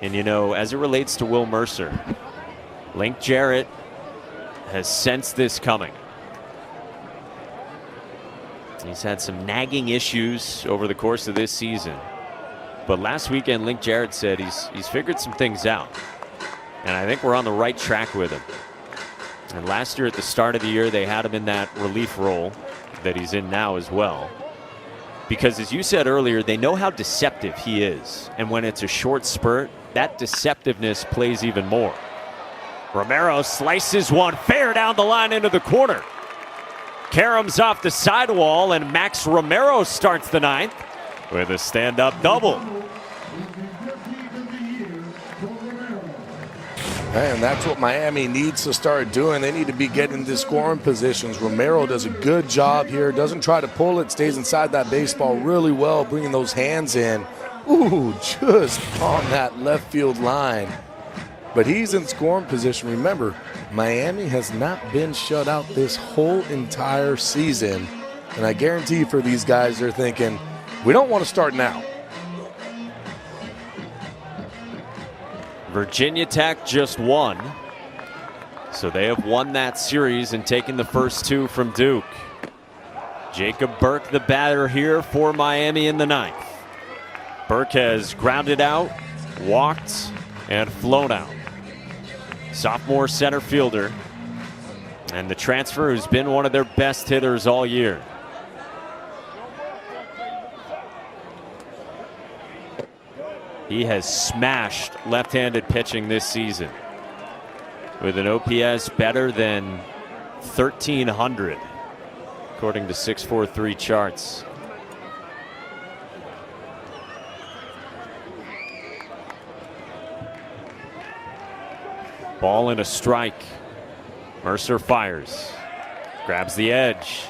And you know, as it relates to Will Mercer, Link Jarrett has sensed this coming. He's had some nagging issues over the course of this season. But last weekend, Link Jarrett said he's figured some things out. And I think we're on the right track with him. And last year at the start of the year, they had him in that relief role that he's in now as well. Because as you said earlier, they know how deceptive he is. And when it's a short spurt, that deceptiveness plays even more. Romero slices one fair down the line into the corner. Karams off the sidewall, and Max Romero starts the 9th with a stand-up double. And that's what Miami needs to start doing. They need to be getting into scoring positions. Romero does a good job here. Doesn't try to pull it. Stays inside that baseball really well, bringing those hands in. Ooh, just on that left field line. But he's in scoring position. Remember, Miami has not been shut out this whole entire season. And I guarantee for these guys, they're thinking, we don't want to start now. Virginia Tech just won. So they have won that series and taken the first 2 from Duke. Jacob Burke, the batter here for Miami in the 9th. Burke has grounded out, walked, and flown out. Sophomore center fielder, and the transfer who's been one of their best hitters all year. He has smashed left-handed pitching this season with an OPS better than 1,300, according to 643 charts. Ball and a strike. Mercer fires. Grabs the edge.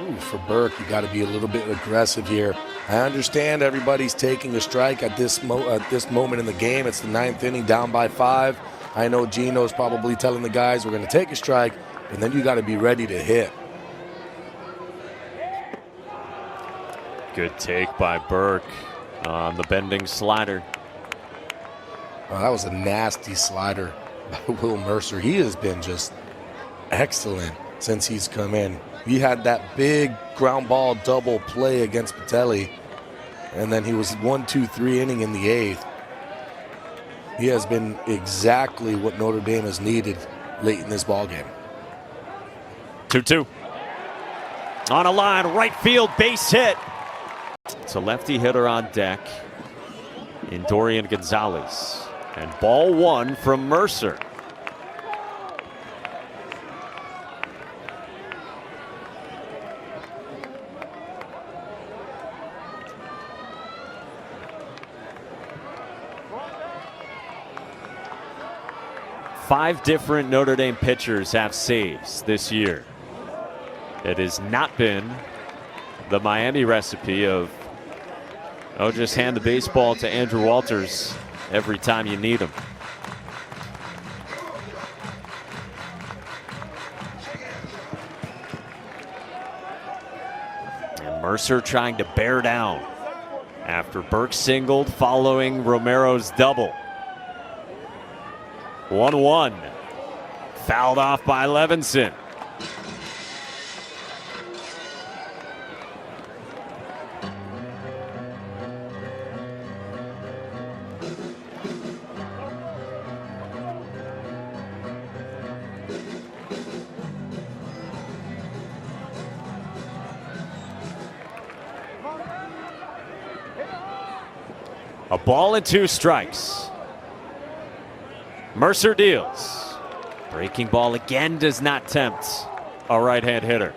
Ooh, for Burke, you got to be a little bit aggressive here. I understand everybody's taking a strike at this moment in the game. It's the 9th inning, down by 5. I know Gino's probably telling the guys we're going to take a strike, and then you got to be ready to hit. Good take by Burke on the bending slider. Oh, that was a nasty slider by Will Mercer. He has been just excellent since he's come in. He had that big ground ball double play against Patelli, and then he was 1-2-3 inning in the 8th. He has been exactly what Notre Dame has needed late in this ball game. 2-2. On a line, right field, base hit. It's a lefty hitter on deck in Dorian Gonzalez. And ball 1 from Mercer. Five different Notre Dame pitchers have saves this year. It has not been the Miami recipe of, oh, just hand the baseball to Andrew Walters every time you need him. And Mercer trying to bear down after Burke singled following Romero's double. 1-1. Fouled off by Levinson. A ball and 2 strikes. Mercer deals. Breaking ball again does not tempt a right-hand hitter.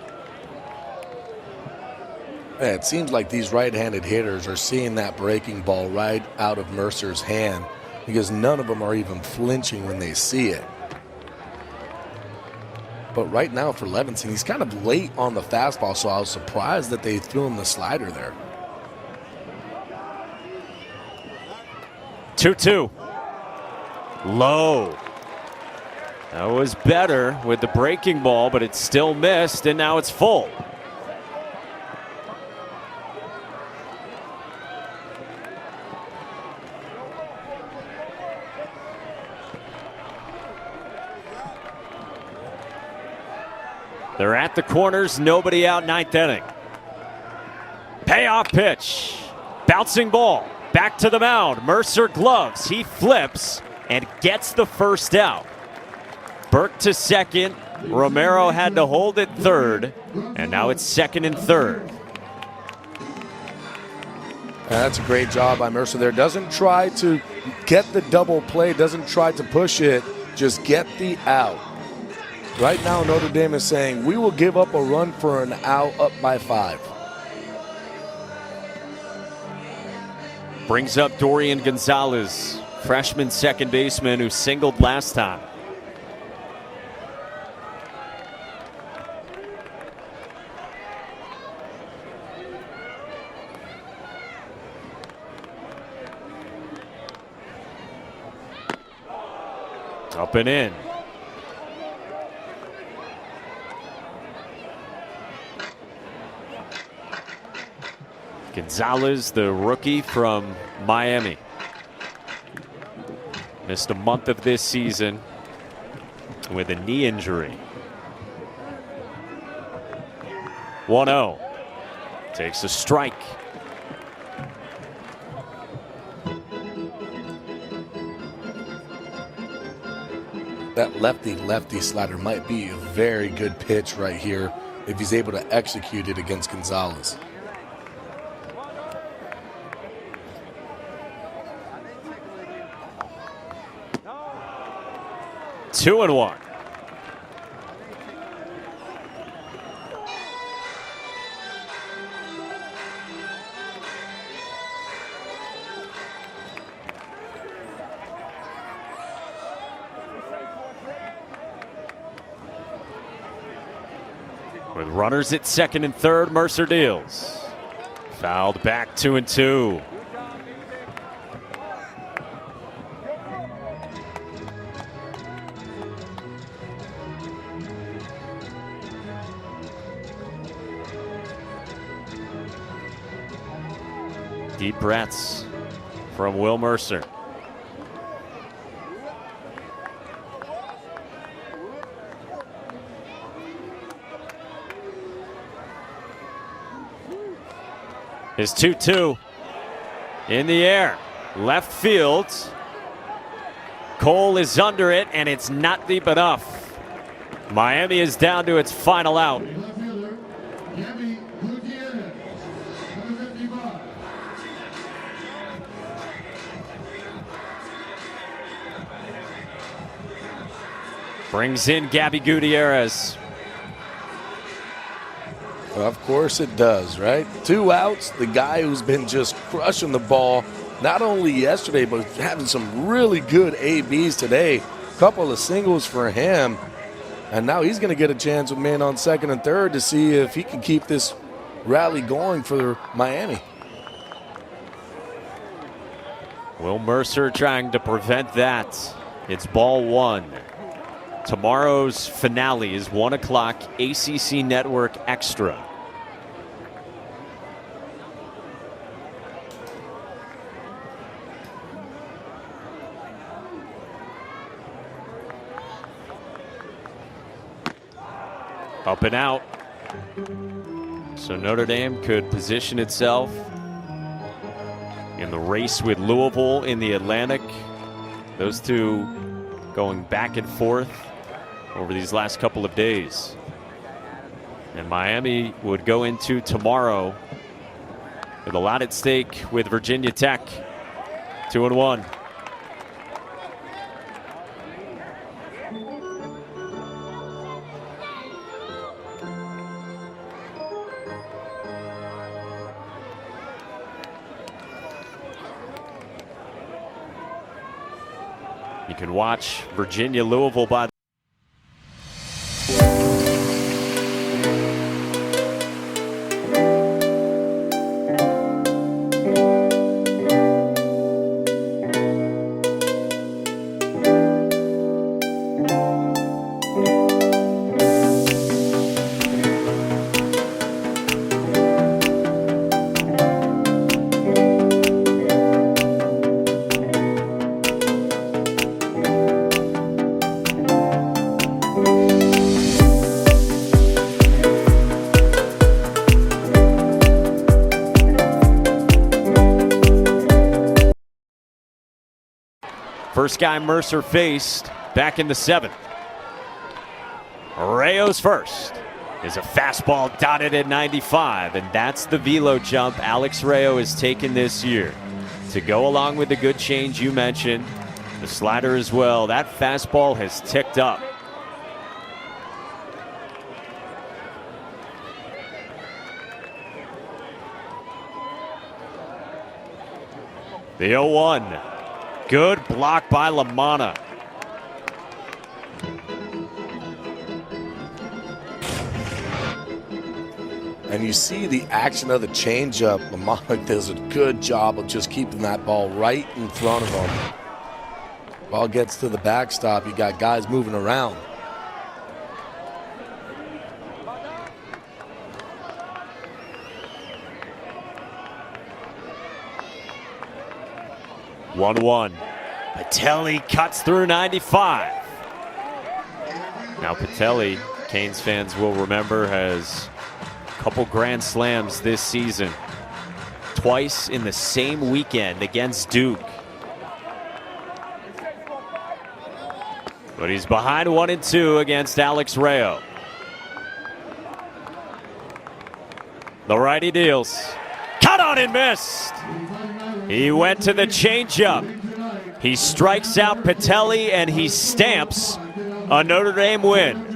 Yeah, it seems like these right-handed hitters are seeing that breaking ball right out of Mercer's hand because none of them are even flinching when they see it. But right now for Levinson, he's kind of late on the fastball, so I was surprised that they threw him the slider there. 2-2. Low. That was better with the breaking ball, but it still missed, and now it's full. They're at the corners, nobody out, 9th inning. Payoff pitch. Bouncing ball. Back to the mound. Mercer gloves. He flips and gets the first out. Burke to second. Romero had to hold it third. And now it's 2nd and 3rd. That's a great job by Mercer there. Doesn't try to get the double play. Doesn't try to push it. Just get the out. Right now Notre Dame is saying, we will give up a run for an out up by 5. Brings up Dorian Gonzalez, freshman second baseman who singled last time. Up and in. Gonzalez, the rookie from Miami. Missed a month of this season with a knee injury. 1-0. Takes a strike. That lefty slider might be a very good pitch right here if he's able to execute it against Gonzalez. 2-1. With runners at 2nd and 3rd, Mercer deals. Fouled back 2-2. Deep breaths from Will Mercer. His 2-2 in the air. Left field. Cole is under it, and it's not deep enough. Miami is down to its final out. Brings in Gabby Gutierrez. Of course it does, right? 2 outs. The guy who's been just crushing the ball, not only yesterday, but having some really good ABs today. Couple of singles for him. And now he's going to get a chance with men on second and third to see if he can keep this rally going for Miami. Will Mercer trying to prevent that. It's ball 1. Tomorrow's finale is 1 o'clock, ACC Network Extra. Up and out. So Notre Dame could position itself in the race with Louisville in the Atlantic. Those two going back and forth over these last couple of days. And Miami would go into tomorrow with a lot at stake with Virginia Tech. 2-1. You can watch Virginia Louisville by first guy Mercer faced back in the 7th. Rayo's first is a fastball dotted at 95, and that's the velo jump Alex Rayo has taken this year. To go along with the good change you mentioned, the slider as well, that fastball has ticked up. The 0-1. Good block by LaManna. And you see the action of the changeup. LaManna does a good job of just keeping that ball right in front of him. Ball gets to the backstop. You got guys moving around. One. Patelli cuts through 95. Now Patelli, Canes fans will remember, has a couple grand slams this season. Twice in the same weekend against Duke. But he's behind 1-2 against Alex Rayo. The righty deals. Cut on and missed. He went to the changeup. He strikes out Patelli and he stamps a Notre Dame win.